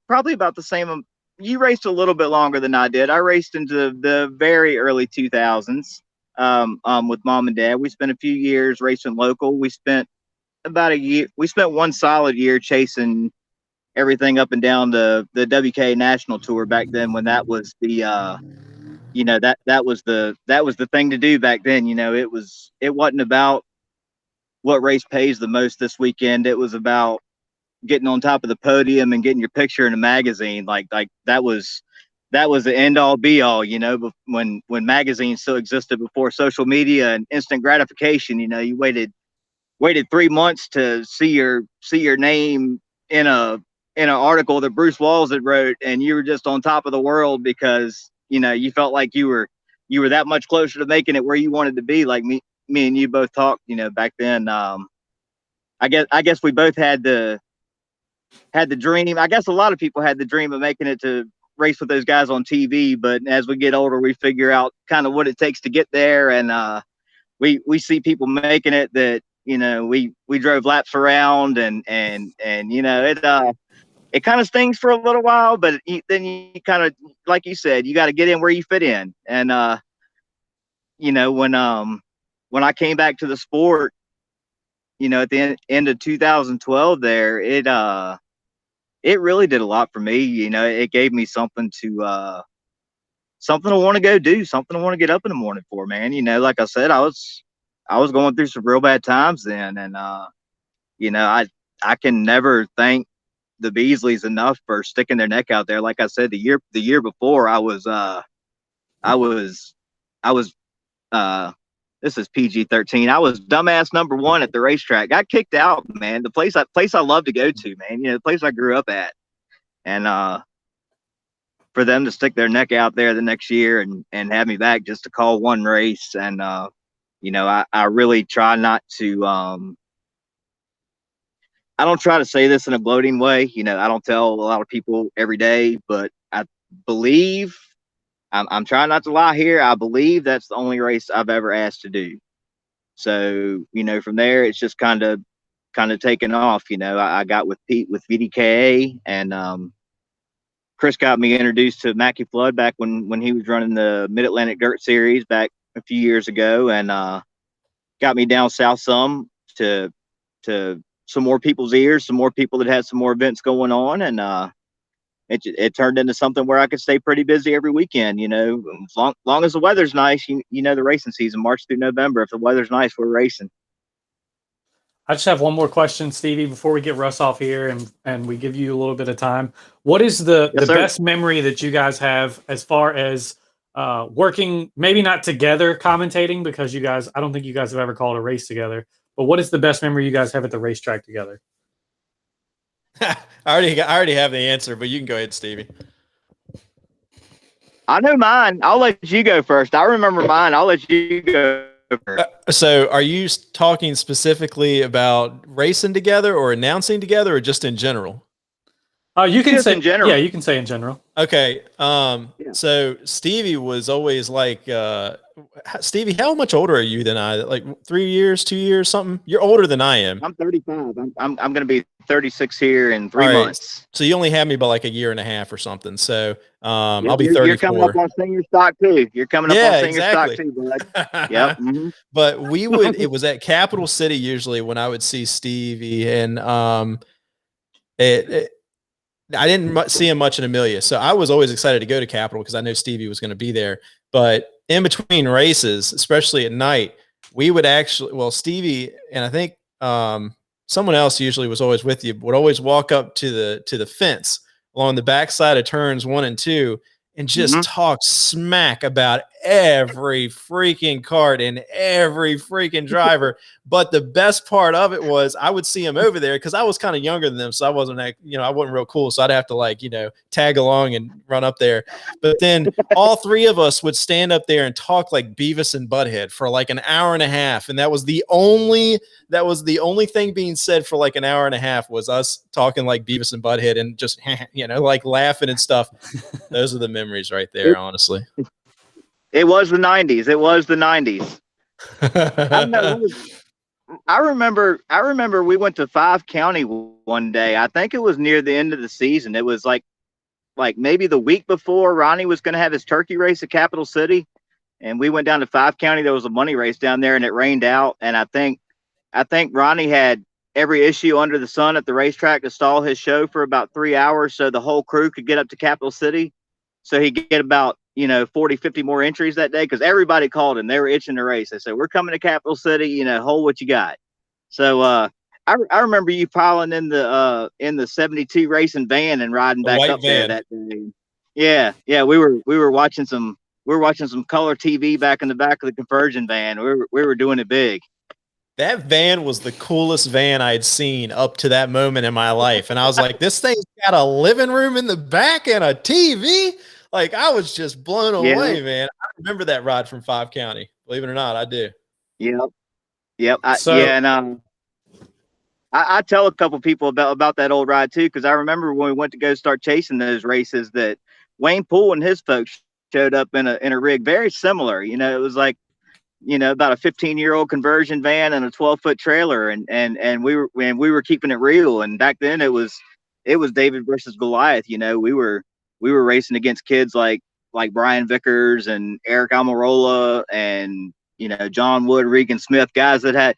probably about the same. You raced a little bit longer than I did. I raced into the very early 2000s with mom and dad. We spent a few years racing local. We spent about a year. We spent one solid year chasing everything up and down the WK National Tour back then, when that was the that was the thing to do back then. It wasn't about what race pays the most this weekend. It was about getting on top of the podium and getting your picture in a magazine. Like that was the end all be all, when magazines still existed before social media and instant gratification. You waited 3 months to see your name in an article that Bruce Wiles had wrote, and you were just on top of the world because you felt like you were that much closer to making it where you wanted to be. Like me and you both talked back then. I guess we both had the dream. I guess a lot of people had the dream of making it to race with those guys on TV, but as we get older, we figure out kind of what it takes to get there. And we see people making it that, we drove laps around, and it kind of stings for a little while, but then you kind of, like you said, you got to get in where you fit in. And when I came back to the sport, at the end of 2012 there, it really did a lot for me. It gave me something to want to go do, something I want to get up in the morning for, man. Like I said, I was going through some real bad times then. And, I can never thank the Beasleys enough for sticking their neck out there. Like I said, the year before, I was this is PG-13. I was dumbass number 1 at the racetrack. Got kicked out, man. The place I love to go to, man. The place I grew up at. And for them to stick their neck out there the next year and have me back just to call one race. And I really try not to. I don't try to say this in a gloating way. I don't tell a lot of people every day, but I believe. I'm trying not to lie here. I believe that's the only race I've ever asked to do. So, from there, it's just kind of taken off. I got with Pete with VDKA, and Chris got me introduced to Mackie Flood back when he was running the Mid-Atlantic Dirt Series back a few years ago, and got me down south some to some more people's ears, some more people that had some more events going on, and it turned into something where I could stay pretty busy every weekend. As long as the weather's nice. The racing season, March through November. If the weather's nice, we're racing. I just have one more question, Stevie, before we get Russ off here and we give you a little bit of time. What is the best memory that you guys have as far as working, maybe not together commentating, because I don't think you guys have ever called a race together, but what is the best memory you guys have at the racetrack together? I already have the answer, but you can go ahead, Stevie. I know mine. I'll let you go first. I remember mine. I'll let you go first. So are you talking specifically about racing together or announcing together, or just in general? You can say in general. Yeah, you can say in general. Okay. So Stevie was always like, Stevie, how much older are you than I? Like 3 years, 2 years, something? You're older than I am. I'm 35. I'm going to be 36 here in 3 months. So you only have me by like a year and a half or something. So I'll be 34. You're coming up on senior stock too. You're coming up on senior stock too, bud. Yep. Mm-hmm. But it was at Capital City usually when I would see Stevie, and I didn't see him much in Amelia. So I was always excited to go to Capital because I knew Stevie was going to be there. But in between races, especially at night, we would Stevie, and I think someone else usually was always with you, would always walk up to the fence along the backside of turns 1 and 2 and just talk smack about every freaking kart and every freaking driver. But the best part of it was I would see him over there because I was kind of younger than them. So I wasn't I wasn't real cool. So I'd have to tag along and run up there. But then all 3 of us would stand up there and talk like Beavis and Butthead for like an hour and a half. And that was the only thing being said for like an hour and a half was us talking like Beavis and Butthead and just, like laughing and stuff. Those are the memories right there, honestly. It was the 90s. I don't know. I remember we went to 5 County one day. I think it was near the end of the season. It was like maybe the week before Ronnie was going to have his turkey race at Capital City, and we went down to 5 County. There was a money race down there, and it rained out. And I think Ronnie had every issue under the sun at the racetrack to stall his show for about 3 hours so the whole crew could get up to Capital City. So he get about 40, 50 more entries that day because everybody called him. They were itching to race. They said, "We're coming to Capital City. Hold what you got." So I remember you piling in the 72 racing van and riding The back white up there van. that day. Yeah. We were watching some color TV back in the back of the conversion van. We were doing it big. That van was the coolest van I had seen up to that moment in my life. And I was like, this thing's got a living room in the back and a TV. Like, I was just blown away, man. I remember that ride from 5 County. Believe it or not, I do. Yep. I tell a couple people about that old ride too, because I remember when we went to go start chasing those races that Wayne Poole and his folks showed up in a rig very similar. It was like about a 15-year-old conversion van and a 12-foot trailer, and we were keeping it real. And back then it was David versus Goliath. We were racing against kids like Brian Vickers and Eric Almirola and John Wood, Regan Smith, guys that had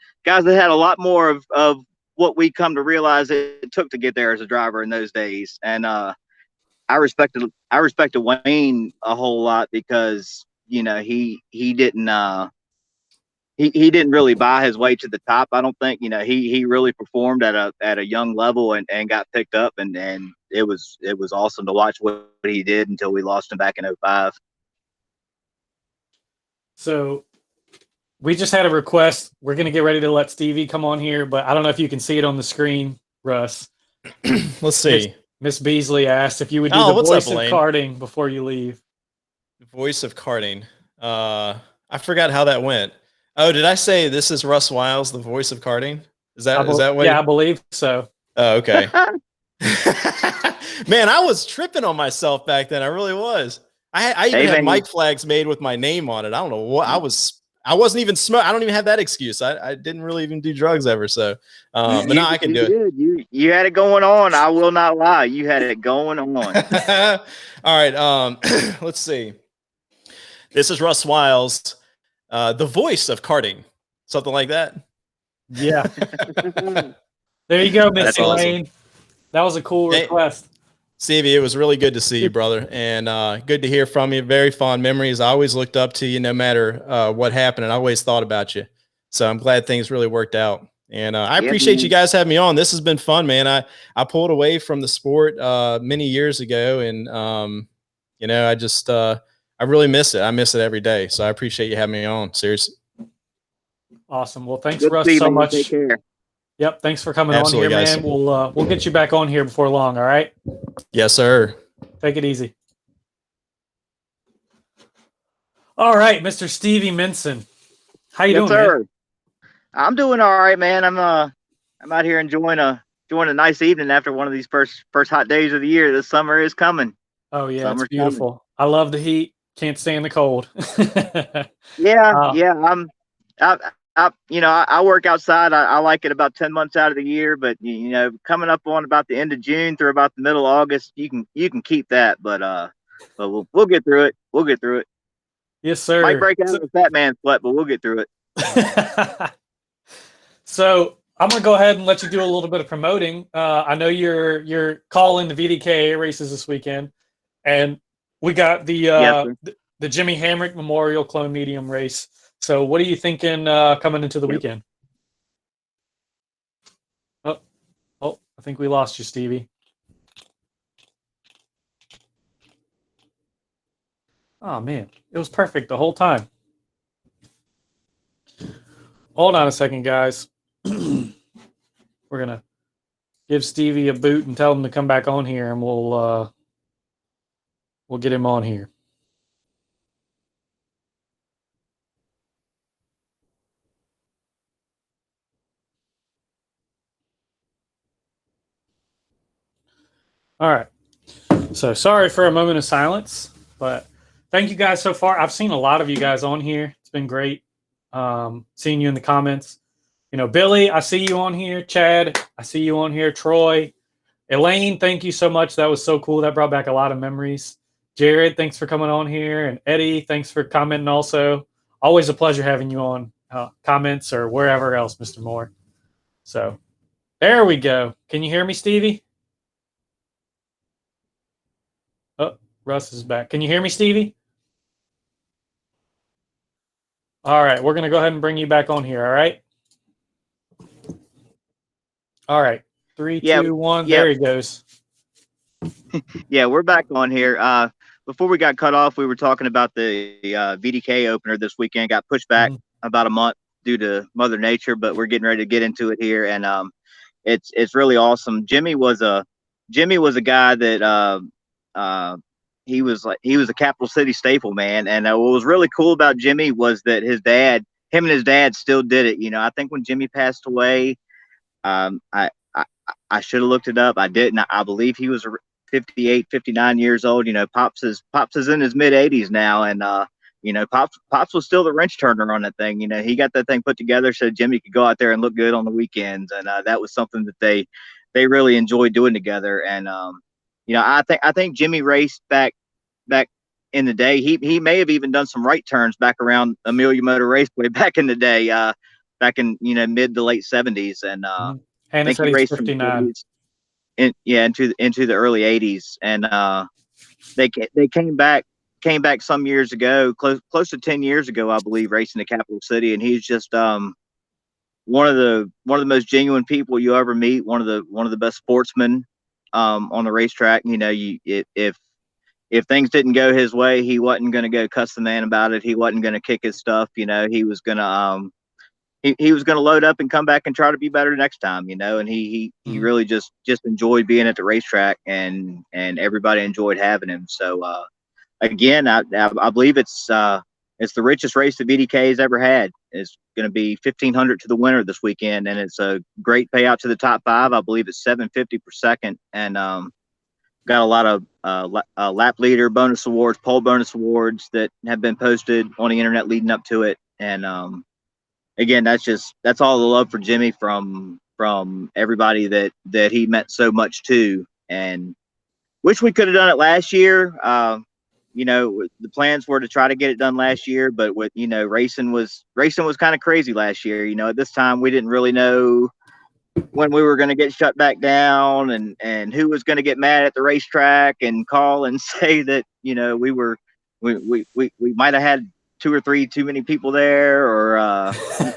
a lot more of what we come to realize it took to get there as a driver in those days. And I respected Wayne a whole lot because he didn't he didn't really buy his way to the top. I don't think he really performed at a young level and got picked up, and it was awesome to watch what he did until we lost him back in 05. So we just had a request. We're going to get ready to let Stevie come on here, but I don't know if you can see it on the screen, Russ. Let's see. Miss Beasley asked if you would do the what's voice up, of Elaine? karting before you leave. Voice of karting. I forgot how that went. Oh, did I say this is Russ Wiles, the voice of karting? Is that what? Yeah, I believe so. Oh, okay. Man, I was tripping on myself back then. I really was. I even had mic flags made with my name on it. I don't know what I wasn't even smoking. I don't even have that excuse. I didn't really even do drugs ever. So, but now I can do it. You had it going on. I will not lie. You had it going on. All right. Let's see. This is Russ Wiles, the voice of karting, something like that. Yeah. There you go, Miss Elaine. Awesome. That was a cool request. Stevie, it was really good to see you, brother, and good to hear from you. Very fond memories. I always looked up to you no matter what happened, and I always thought about you. So I'm glad things really worked out. And I appreciate you guys having me on. This has been fun, man. I pulled away from the sport many years ago, and I just I really miss it. I miss it every day. So I appreciate you having me on. Seriously. Awesome. Well, thanks, Russ, so much. Take care. Yep. Thanks for coming on here, man. We'll get you back on here before long. All right. Yes, sir. Take it easy. All right, Mr. Stevie Minson. How you doing, sir? Man? I'm doing all right, man. I'm out here enjoying a nice evening after one of these first hot days of the year. The summer is coming. Oh yeah, Summer's it's beautiful. Coming. I love the heat. Can't stand the cold. Yeah. I work outside. I like it about 10 months out of the year, but coming up on about the end of June through about the middle of August, you can keep that, but we'll get through it. We'll get through it. Yes, sir. Might break out of a fat man sweat, but we'll get through it. So I'm gonna go ahead and let you do a little bit of promoting. I know you're calling the VDKA races this weekend, and we got the Jimmy Hamrick Memorial Clone Medium race. So what are you thinking coming into the weekend? Oh, I think we lost you, Stevie. Oh, man. It was perfect the whole time. Hold on a second, guys. We're going to give Stevie a boot and tell him to come back on here, and we'll get him on here. All right. So sorry for a moment of silence, but thank you guys so far. I've seen a lot of you guys on here. It's been great seeing you in the comments. Billy, I see you on here. Chad, I see you on here. Troy, Elaine, thank you so much. That was so cool. That brought back a lot of memories. Jared, thanks for coming on here. And Eddie, thanks for commenting also. Always a pleasure having you on comments or wherever else, Mr. Moore. So there we go. Can you hear me, Stevie? Oh, Russ is back. Can you hear me, Stevie? All right. We're going to go ahead and bring you back on here. All right. All right. 3, 2, 1. Yeah. There he goes. Yeah, we're back on here. Before we got cut off, we were talking about the VDK opener this weekend. Got pushed back about a month due to Mother Nature, but we're getting ready to get into it here, and it's really awesome. Jimmy was a guy that he was a Capital City staple, man. And what was really cool about Jimmy was that him and his dad still did it. I think when Jimmy passed away, I should have looked it up. I didn't. I believe he was 58, 59 years old. Pops is in his mid 80s now, and Pops was still the wrench turner on that thing. He got that thing put together so Jimmy could go out there and look good on the weekends, and that was something that they really enjoyed doing together. And I think Jimmy raced back in the day. He may have even done some right turns back around Amelia Motor Raceway back in the day, back in mid to late 70s, and I think he raced 59. Into the early 80s, and they came back some years ago, close to 10 years ago, I believe, racing the Capital City, and he's just one of the most genuine people you ever meet, one of the best sportsmen on the racetrack. If things didn't go his way, he wasn't going to go cuss the man about it. He wasn't going to kick his stuff. He was going to he was going to load up and come back and try to be better next time, and he really just enjoyed being at the racetrack, and everybody enjoyed having him. So again, I believe it's the richest race that VDK has ever had. It's going to be $1,500 to the winner this weekend, and it's a great payout to the top 5. I believe it's $750 per second, and got a lot of lap leader bonus awards, pole bonus awards that have been posted on the internet leading up to it, and again, that's all the love for Jimmy from everybody that he meant so much to, and wish we could have done it last year. The plans were to try to get it done last year, but with racing was kind of crazy last year. At this time we didn't really know when we were going to get shut back down, and who was going to get mad at the racetrack and call and say that we might have had 2 or 3 too many people there, or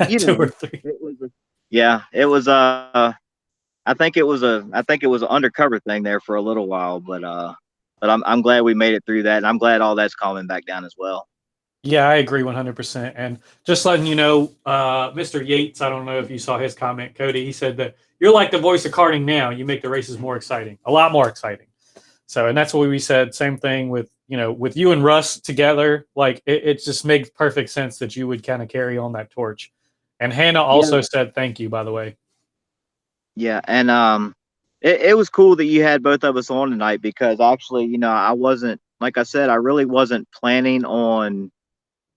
2 or 3. It was I think it was an undercover thing there for a little while, but I'm glad we made it through that, and I'm glad all that's calming back down as well. Yeah, I agree 100%. And just letting you know, Mr. Yates, I don't know if you saw his comment, Cody. He said that you're like the voice of karting now. You make the races more exciting, a lot more exciting. So, and that's what we said. Same thing with you and Russ together. Like it just makes perfect sense that you would kind of carry on that torch. And Hannah also said thank you, by the way. Yeah, and it was cool that you had both of us on tonight, because actually, I wasn't, like I said, I really wasn't planning on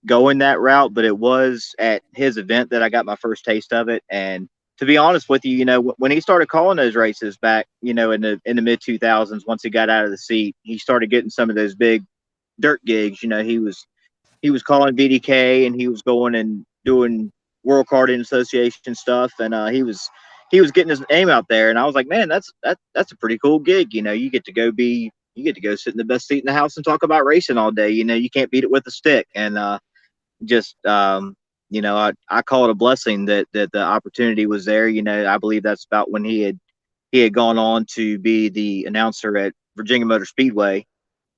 going that route, but it was at his event that I got my first taste of it. And to be honest with you, when he started calling those races back, in the mid 2000s, once he got out of the seat, he started getting some of those big dirt gigs. He was calling VDK, and he was going and doing World Karting Association stuff, and he was getting his name out there. And I was like, man, that's a pretty cool gig. You get to go sit in the best seat in the house and talk about racing all day. You can't beat it with a stick. And I call it a blessing that the opportunity was there. I believe that's about when he had gone on to be the announcer at Virginia Motor Speedway,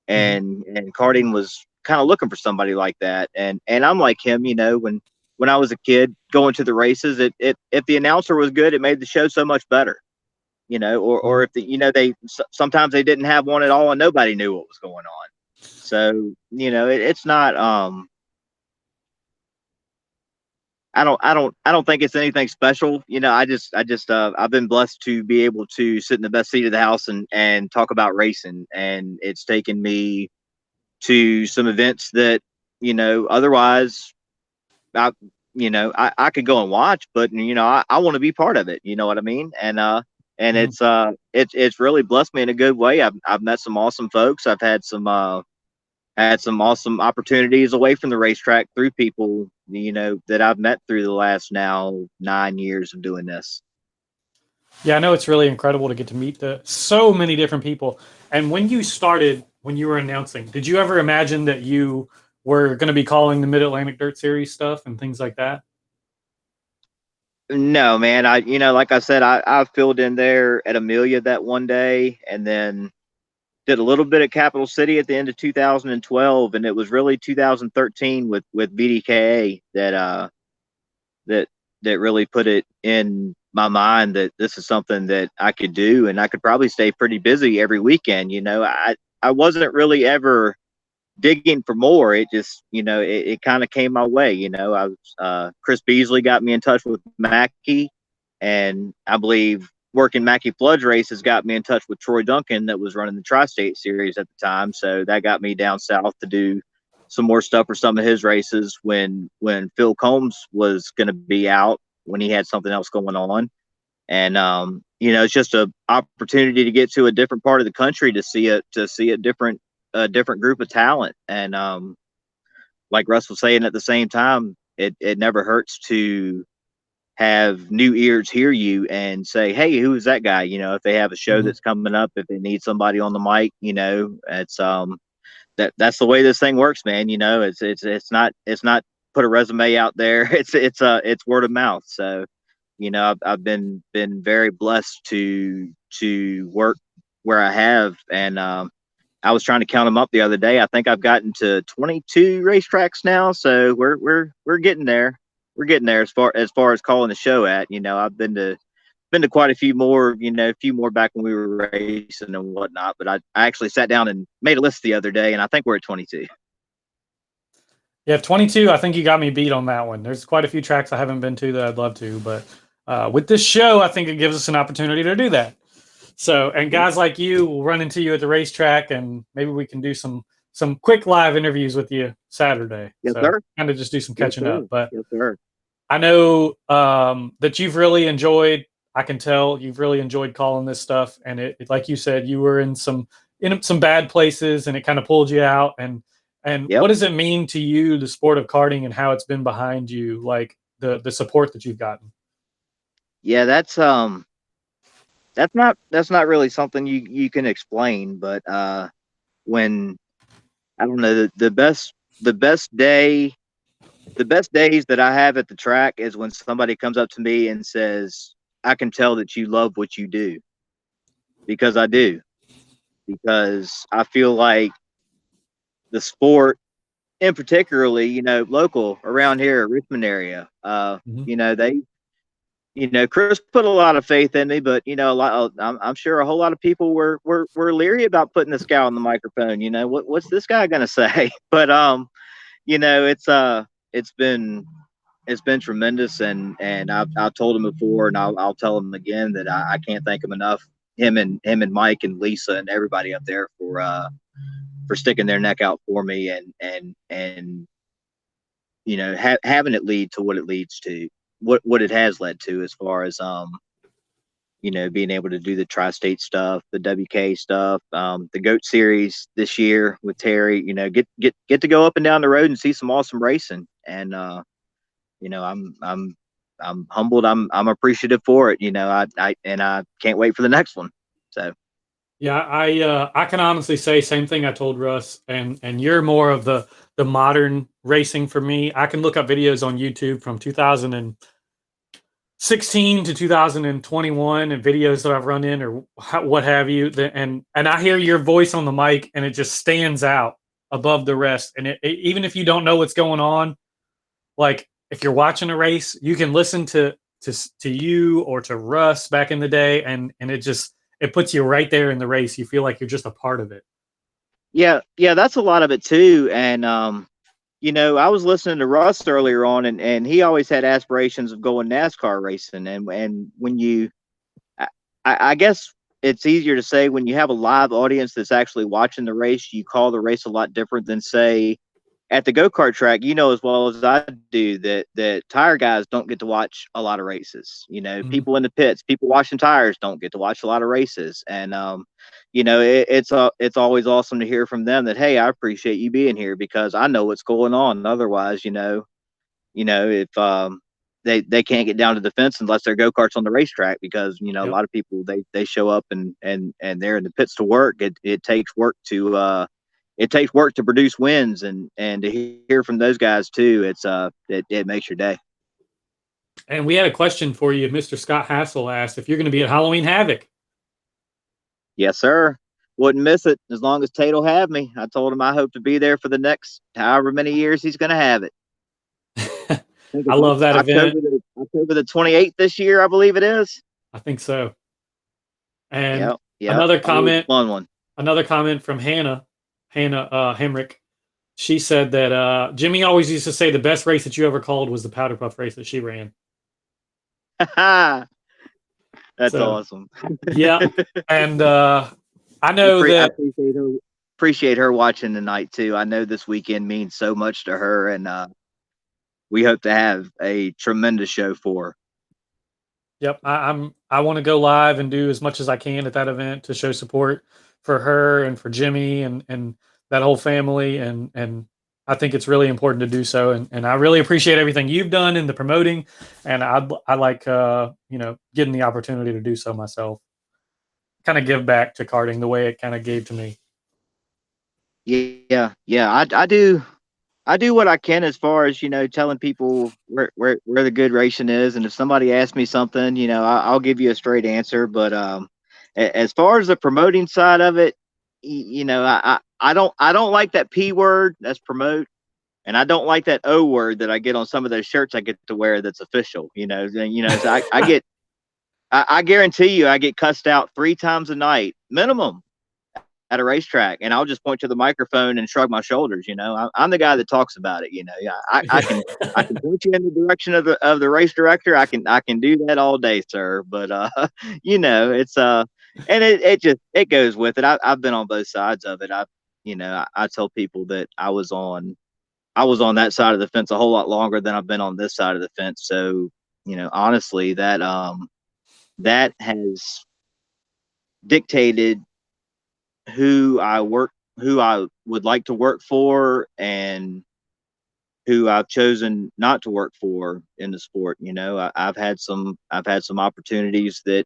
and karting was kind of looking for somebody like that. And I'm like him, when I was a kid going to the races, if the announcer was good, it made the show so much better. Or if they sometimes they didn't have one at all and nobody knew what was going on. So it's not I don't think it's anything special. I've been blessed to be able to sit in the best seat of the house and talk about racing, and it's taken me to some events that otherwise I I could go and watch, but I want to be part of it. You know what I mean? And it's really blessed me in a good way. I've met some awesome folks. I've had some awesome opportunities away from the racetrack through people, that I've met through the last now 9 years of doing this. Yeah, I know it's really incredible to get to meet so many different people. And when you started, when you were announcing, did you ever imagine that you were going to be calling the Mid Atlantic Dirt Series stuff and things like that? No, man. Like I said, I filled in there at Amelia that one day, and then did a little bit at Capital City at the end of 2012, and it was really 2013 with VDKA that really put it in my mind that this is something that I could do, and I could probably stay pretty busy every weekend. I wasn't really ever digging for more. It just, it kind of came my way. I was Chris Beasley got me in touch with Mackey, and I believe working Mackey Flood's races got me in touch with Troy Duncan that was running the Tri-State Series at the time. So that got me down south to do some more stuff for some of his races when Phil Combs was going to be out, when he had something else going on. And it's just an opportunity to get to a different part of the country to see a different group of talent. And like Russ was saying, at the same time, it never hurts to have new ears hear you and say, hey, who is that guy? If they have a show that's coming up, if they need somebody on the mic, it's that's the way this thing works, man. It's not put a resume out there. It's word of mouth. So I've been very blessed to work where I have. And I was trying to count them up the other day. I think I've gotten to 22 racetracks now, so we're getting there. We're getting there as far as calling the show at. I've been to quite a few more, a few more back when we were racing and whatnot. But I actually sat down and made a list the other day, and I think we're at 22. Yeah, 22. I think you got me beat on that one. There's quite a few tracks I haven't been to that I'd love to, but with this show, I think it gives us an opportunity to do that. So, and guys like you will run into you at the racetrack, and maybe we can do some quick live interviews with you Saturday. Yes, sir. Kind of just do some catching up. But yes, sir. I know that you've really enjoyed. I can tell you've really enjoyed calling this stuff, and it like you said, you were in some bad places, and it kind of pulled you out. And Yep. What does it mean to you, the sport of karting, and how it's been behind you, like the support that you've gotten? Yeah, that's not really something you can explain, but when I don't know, the best days that I have at the track is when somebody comes up to me and says, I can tell that you love what you do, because I do, because I feel like the sport, in particularly, local around here, Richmond area, Chris put a lot of faith in me, but I'm sure a whole lot of people were leery about putting this guy on the microphone. What's this guy gonna say? But it's been tremendous, and I've told him before, and I'll tell him again that I can't thank him enough. Him and Mike and Lisa and everybody up there for sticking their neck out for me, and having it lead to what it leads to. What it has led to, as far as being able to do the tri-state stuff, the WK stuff, the GOAT series this year with Terry, get to go up and down the road and see some awesome racing. And I'm humbled. I'm appreciative for it. I can't wait for the next one. So yeah, I can honestly say same thing I told Russ, and you're more of the modern racing for me. I can look up videos on YouTube from 2016 to 2021 and videos that I've run in or what have you, and I hear your voice on the mic, and it just stands out above the rest. And even if you don't know what's going on, like if you're watching a race, you can listen to you or to Russ back in the day, and it puts you right there in the race. You feel like you're just a part of it. Yeah, that's a lot of it too. And I was listening to Russ earlier on, and he always had aspirations of going NASCAR racing. And when I guess it's easier to say when you have a live audience that's actually watching the race, you call the race a lot different than, say, at the go-kart track, you know as well as I do that tire guys don't get to watch a lot of races. You know, people in the pits, people washing tires don't get to watch a lot of races. And you know, it's always awesome to hear from them that, hey, I appreciate you being here because I know what's going on. Otherwise, you know, if they can't get down to the fence unless their go-karts on the racetrack, because you know, a lot of people they show up and they're in the pits to work. It takes work to produce wins, and to hear from those guys too, it makes your day. And we had a question for you. Mr. Scott Hassel asked if you're going to be at Halloween Havoc. Yes, sir. Wouldn't miss it as long as Tate'll have me. I told him I hope to be there for the next however many years he's going to have it. I love that event. October the 28th this year, I believe it is. I think so. And yep. Another comment. Fun one. Another comment from Hannah Hemrick. She said that Jimmy always used to say the best race that you ever called was the Powder Puff race that she ran. That's awesome. Yeah, and I know that I appreciate her watching tonight too. I know this weekend means so much to her, and we hope to have a tremendous show for her. Yep, I want to go live and do as much as I can at that event to show support for her and for Jimmy and that whole family, and I think it's really important to do so, and I really appreciate everything you've done in the promoting, and I like getting the opportunity to do so myself, kind of give back to karting the way it kind of gave to me. Yeah, I do what I can as far as, you know, telling people where the good racing is, and if somebody asks me something, you know, I'll give you a straight answer. But as far as the promoting side of it, you know, I don't like that P word, that's promote, and I don't like that O word that I get on some of those shirts I get to wear that's official. So I guarantee you I get cussed out 3 times a night minimum at a racetrack, and I'll just point to the microphone and shrug my shoulders. You know, I'm the guy that talks about it. You know, I can point you in the direction of the race director. I can do that all day, sir. But you know, it's and it goes with it. I've been on both sides of it. I tell people that I was on that side of the fence a whole lot longer than I've been on this side of the fence. So, you know, honestly, that has dictated who I would like to work for and who I've chosen not to work for in the sport. You know, I've had some opportunities that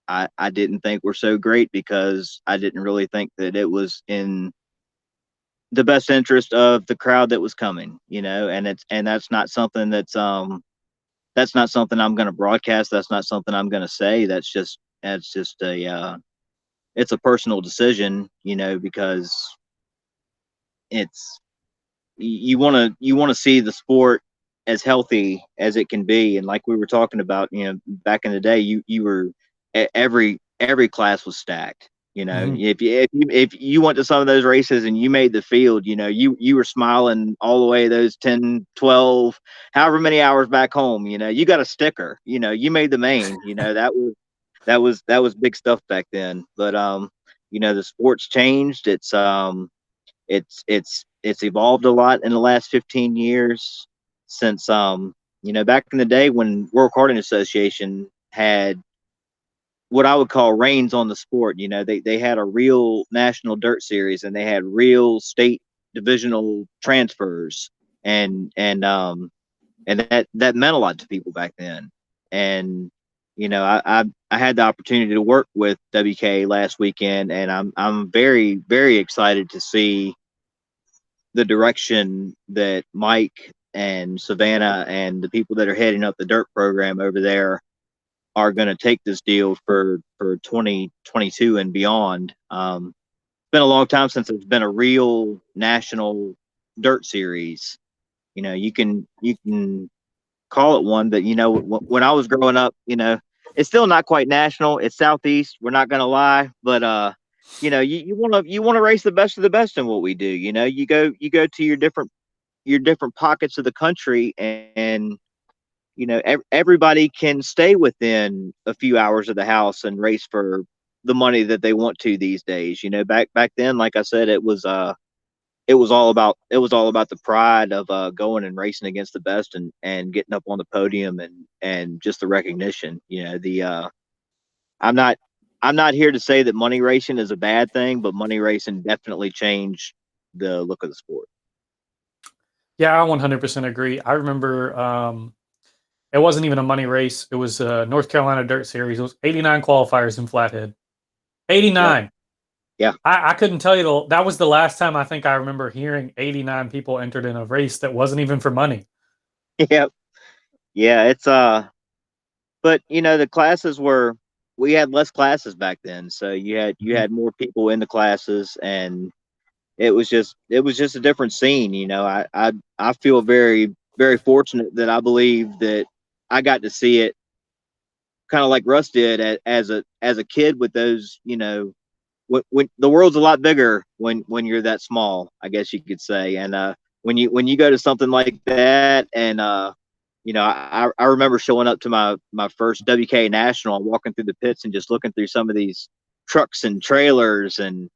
I didn't think were so great because I didn't really think that it was in the best interest of the crowd that was coming, you know, and that's not something that's not something I'm going to broadcast. That's not something I'm going to say. It's a personal decision, you know, because you want to see the sport as healthy as it can be. And like we were talking about, you know, back in the day, you were every class was stacked. You know, if you went to some of those races and you made the field, you know, you were smiling all the way those 10, 12, however many hours back home. You know, you got a sticker. You know, you made the main. You know, that was big stuff back then. But you know, the sport's changed. It's evolved a lot in the last 15 years since you know, back in the day when World Karting Association had what I would call reins on the sport. You know, they had a real national dirt series, and they had real state divisional transfers, and that meant a lot to people back then. And you know, I had the opportunity to work with WK last weekend, and I'm very, very excited to see the direction that Mike and Savannah and the people that are heading up the dirt program over there are going to take this deal for 2022 and beyond. It's been a long time since there's been a real national dirt series. You know, you can call it one, but you know, when I was growing up, you know, it's still not quite national. It's Southeast. We're not going to lie, but you know, you want to race the best of the best in what we do. You know, you go to your different pockets of the country, and you know, everybody can stay within a few hours of the house and race for the money that they want to these days. You know, back then, like I said, it was it was all about the pride of going and racing against the best and getting up on the podium and just the recognition. You know, I'm not here to say that money racing is a bad thing, but money racing definitely changed the look of the sport. Yeah, I 100% agree. I remember it wasn't even a money race. It was North Carolina Dirt Series. It was 89 qualifiers in Flathead. 89. Yeah. I couldn't tell you that was the last time I think I remember hearing 89 people entered in a race that wasn't even for money. Yep. Yeah, it's but you know, the classes we had less classes back then, so you had more people in the classes, and it was just a different scene. You know, I feel very, very fortunate that I believe that I got to see it kind of like Russ did as a kid with those, you know, when the world's a lot bigger when you're that small, I guess you could say. And when you go to something like that, and you know, I remember showing up to my first WK National and walking through the pits and just looking through some of these trucks and trailers and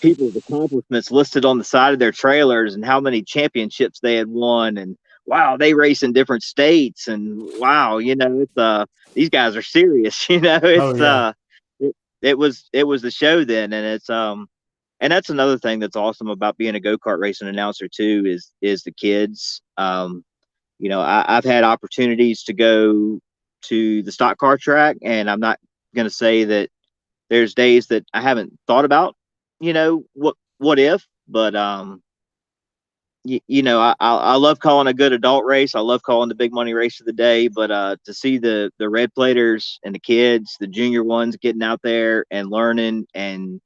people's accomplishments listed on the side of their trailers and how many championships they had won, and wow, they race in different states, and wow, you know, it's these guys are serious. You know, Oh, it's yeah. it was the show then, and it's and that's another thing that's awesome about being a go-kart racing announcer too, is the kids. You know, I've had opportunities to go to the stock car track, and I'm not going to say that there's days that I haven't thought about, you know, what if, but you know, I love calling a good adult race. I love calling the big money race of the day, but to see the red platers and the kids, the junior ones getting out there and learning and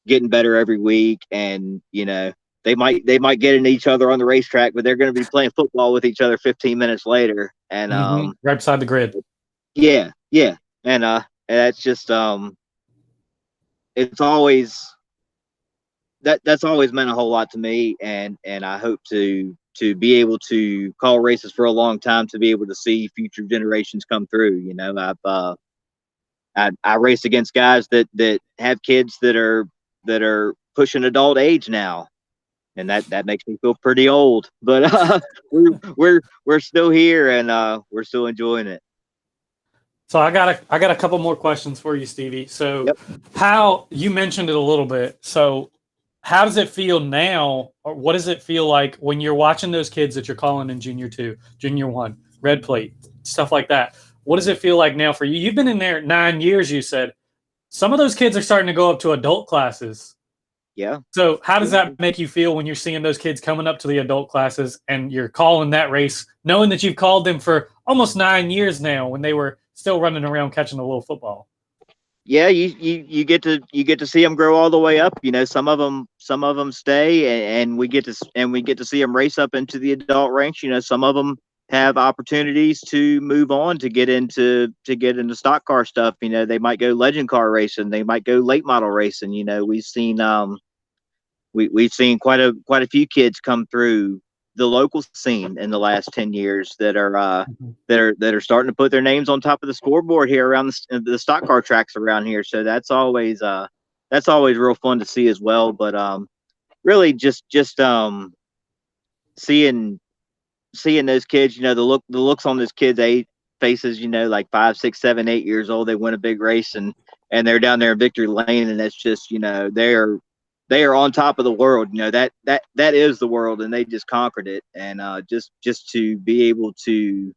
getting better every week, and you know, they might get into each other on the racetrack, but they're going to be playing football with each other 15 minutes later, and Right beside the grid. yeah, and that's just it's always that's always meant a whole lot to me, and I hope to be able to call races for a long time, to be able to see future generations come through. You know, I race against guys that have kids that are pushing adult age now, and that makes me feel pretty old. But we're still here, and we're still enjoying it. So I got a couple more questions for you, Stevie. So Yep. how you mentioned it a little bit. So how does it feel now, or what does it feel like when you're watching those kids that you're calling in junior 2, junior 1, red plate, stuff like that? What does it feel like now for you? You've been in there 9 years, you said. Some of those kids are starting to go up to adult classes. Yeah. So how does that make you feel when you're seeing those kids coming up to the adult classes and you're calling that race, knowing that you've called them for almost 9 years now when they were still running around catching a little football? Yeah, you get to see them grow all the way up. You know, some of them stay, and we get to see them race up into the adult ranks. You know, some of them have opportunities to move on to get into stock car stuff. You know, they might go legend car racing, they might go late model racing. You know, we've seen we've seen quite a few kids come through the local scene in the last 10 years that are that are starting to put their names on top of the scoreboard here around the stock car tracks around here. So that's always real fun to see as well. But really just seeing those kids, you know, the looks on those kids' faces, you know, like 5, 6, 7, 8 years old, they win a big race, and they're down there in victory lane, and that's just, you know, they are on top of the world. You know, that is the world, and they just conquered it. And just to be able to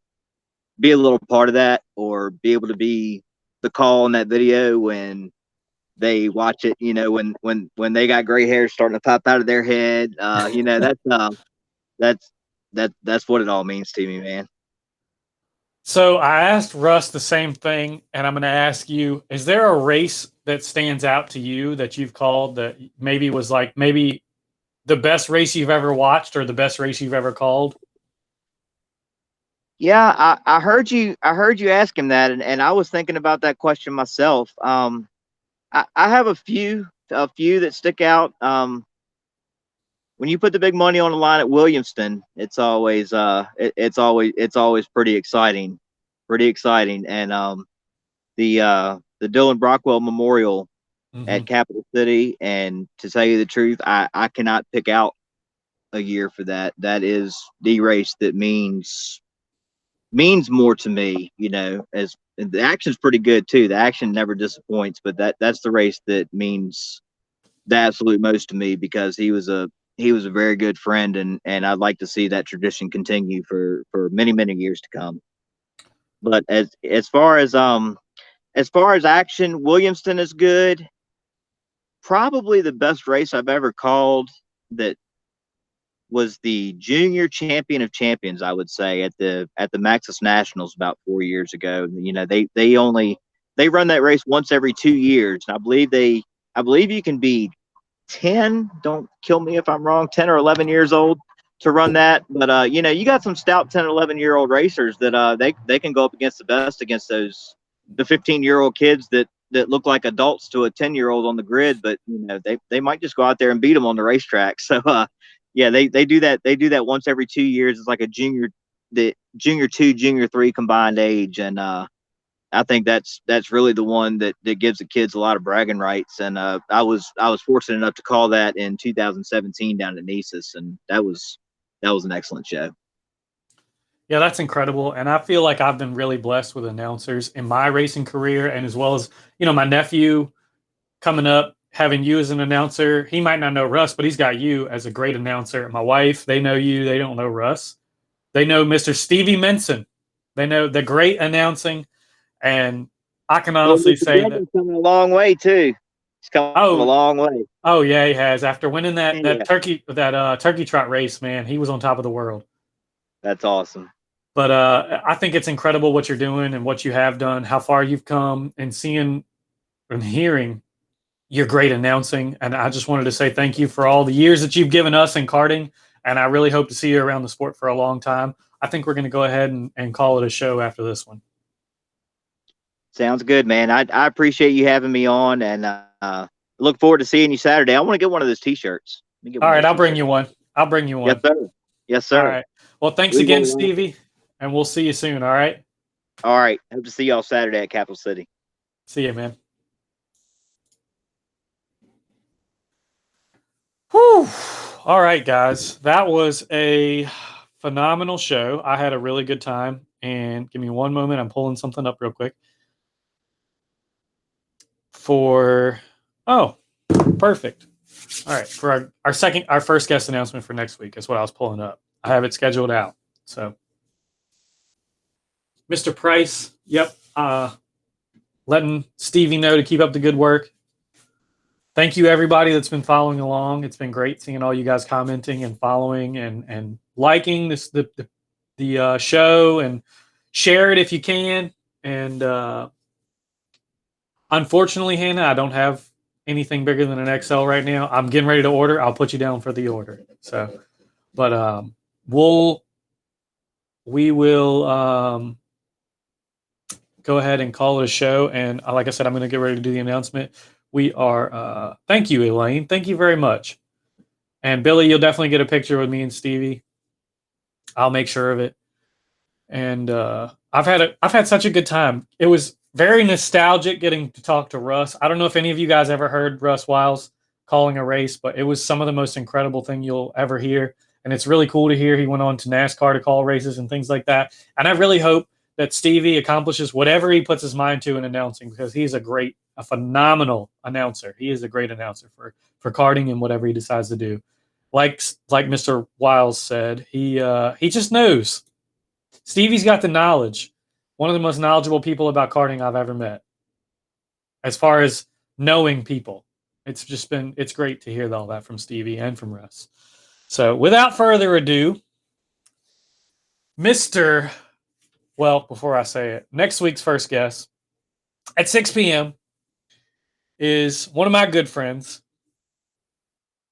be a little part of that, or be able to be the call in that video when they watch it, you know, when they got gray hair starting to pop out of their head, you know, that's what it all means to me, man. So I asked Russ the same thing, and I'm going to ask you: is there a race that stands out to you that you've called that maybe was like maybe the best race you've ever watched or the best race you've ever called? Yeah, I heard you ask him that, and I was thinking about that question myself. I have a few that stick out. When you put the big money on the line at Williamston, it's always pretty exciting, And the Dylan Brockwell Memorial at Capital City. And to tell you the truth, I cannot pick out a year for that. That is the race that means more to me, as the action's pretty good too. The action never disappoints, but that's the race that means the absolute most to me, because he was a very good friend, and I'd like to see that tradition continue for many, many years to come. But as far as action, Williamston is good. Probably the best race I've ever called that was the junior champion of champions, I would say, at the Maxis Nationals about 4 years ago. They run that race once every 2 years. And I believe you can be 10, don't kill me if I'm wrong, 10 or 11 years old to run that. But you got some stout 10 or 11-year-old racers that they can go up against the best, against the 15-year-old kids that look like adults to a 10-year-old on the grid, but they might just go out there and beat them on the racetrack. So yeah, they do that. They do that once every 2 years. It's like the junior 2, junior 3 combined age, and I think that's really the one that gives the kids a lot of bragging rights. And I was fortunate enough to call that in 2017 down at Nices, and that was an excellent show. Yeah, that's incredible. And I feel like I've been really blessed with announcers in my racing career, and as well as, my nephew coming up, having you as an announcer. He might not know Russ, but he's got you as a great announcer. My wife, they know you. They don't know Russ. They know Mr. Stevie Minson. They know the great announcing. And I can honestly say that coming a long way too. He's come a long way. Oh yeah, he has. After winning that turkey trot race, man, he was on top of the world. That's awesome. But I think it's incredible what you're doing and what you have done, how far you've come, and seeing and hearing your great announcing. And I just wanted to say thank you for all the years that you've given us in karting. And I really hope to see you around the sport for a long time. I think we're going to go ahead and call it a show after this one. Sounds good, man. I appreciate you having me on, and look forward to seeing you Saturday. I want to get one of those T-shirts. All right, I'll bring you one. Yes, sir. Yes, sir. All right. Well, thanks again, Stevie, and we'll see you soon, all right? All right. Hope to see y'all Saturday at Capital City. See you, man. Whew. All right, guys. That was a phenomenal show. I had a really good time. And give me one moment. I'm pulling something up real quick. Perfect. All right. For our first guest announcement for next week is what I was pulling up. I have it scheduled out. So, Mr. Price, yep. Letting Stevie know to keep up the good work. Thank you, everybody that's been following along. It's been great seeing all you guys commenting and following and liking the show, and share it if you can. And unfortunately, Hannah, I don't have anything bigger than an XL right now. I'm getting ready to order. I'll put you down for the order. So, but we will go ahead and call it a show. And like I said, I'm going to get ready to do the announcement. We are, thank you, Elaine. Thank you very much. And Billy, you'll definitely get a picture with me and Stevie. I'll make sure of it. And I've had such a good time. It was very nostalgic getting to talk to Russ. I don't know if any of you guys ever heard Russ Wiles calling a race, but it was some of the most incredible thing you'll ever hear. And it's really cool to hear he went on to NASCAR to call races and things like that. And I really hope that Stevie accomplishes whatever he puts his mind to in announcing, because he's a phenomenal announcer. He is a great announcer for karting and whatever he decides to do. Like Mr. Wiles said, he just knows. Stevie's got the knowledge. One of the most knowledgeable people about karting I've ever met. As far as knowing people, it's great to hear all that from Stevie and from Russ. So without further ado, before I say it, next week's first guest at 6 p.m. is one of my good friends,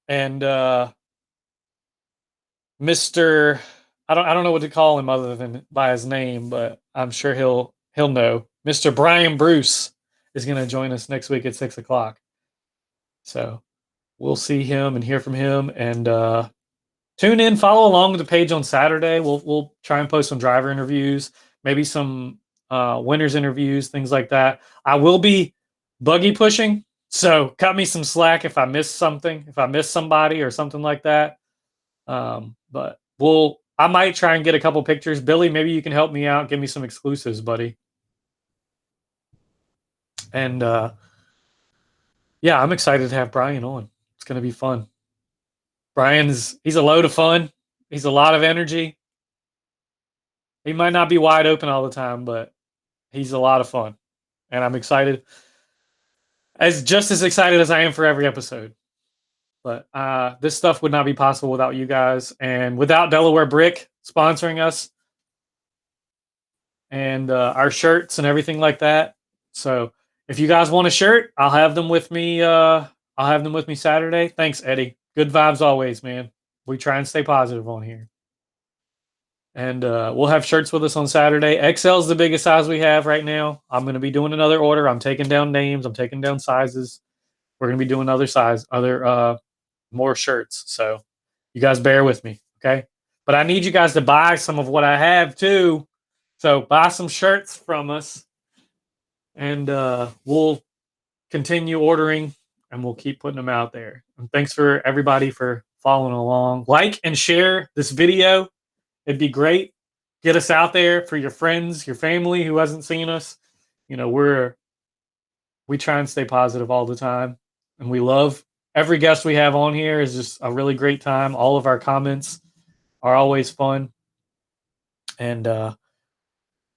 and Mr. I don't know what to call him other than by his name, but I'm sure he'll know. Mr. Brian Bruce is going to join us next week at 6 o'clock. So we'll see him and hear from him, and tune in, follow along with the page on Saturday. We'll try and post some driver interviews, maybe some winners interviews, things like that. I will be buggy pushing So cut me some slack if I miss something, if I miss somebody or something like that. But I might try and get a couple pictures. Billy, maybe you can help me out, give me some exclusives, buddy. And yeah, I'm excited to have Brian on. It's gonna be fun. He's a load of fun. He's a lot of energy. He might not be wide open all the time, but he's a lot of fun. And I'm excited. Just as excited as I am for every episode. But this stuff would not be possible without you guys and without Delaware Brick sponsoring us and our shirts and everything like that. So if you guys want a shirt, I'll have them with me. I'll have them with me Saturday. Thanks, Eddie. Good vibes always, man. We try and stay positive on here. And we'll have shirts with us on Saturday. XL is the biggest size we have right now. I'm going to be doing another order. I'm taking down names. I'm taking down sizes. We're going to be doing more shirts. So you guys bear with me, okay? But I need you guys to buy some of what I have too. So buy some shirts from us, and we'll continue ordering, and we'll keep putting them out there. And thanks for everybody for following along. Like and share this video. It'd be great. Get us out there for your friends, your family who hasn't seen us. You know, we try and stay positive all the time, and we love every guest we have on here is just a really great time. All of our comments are always fun. And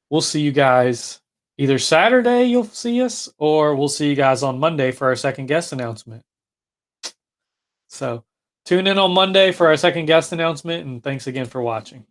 we'll see you guys either Saturday, you'll see us, or we'll see you guys on Monday for our second guest announcement. So tune in on Monday for our second guest announcement, and thanks again for watching.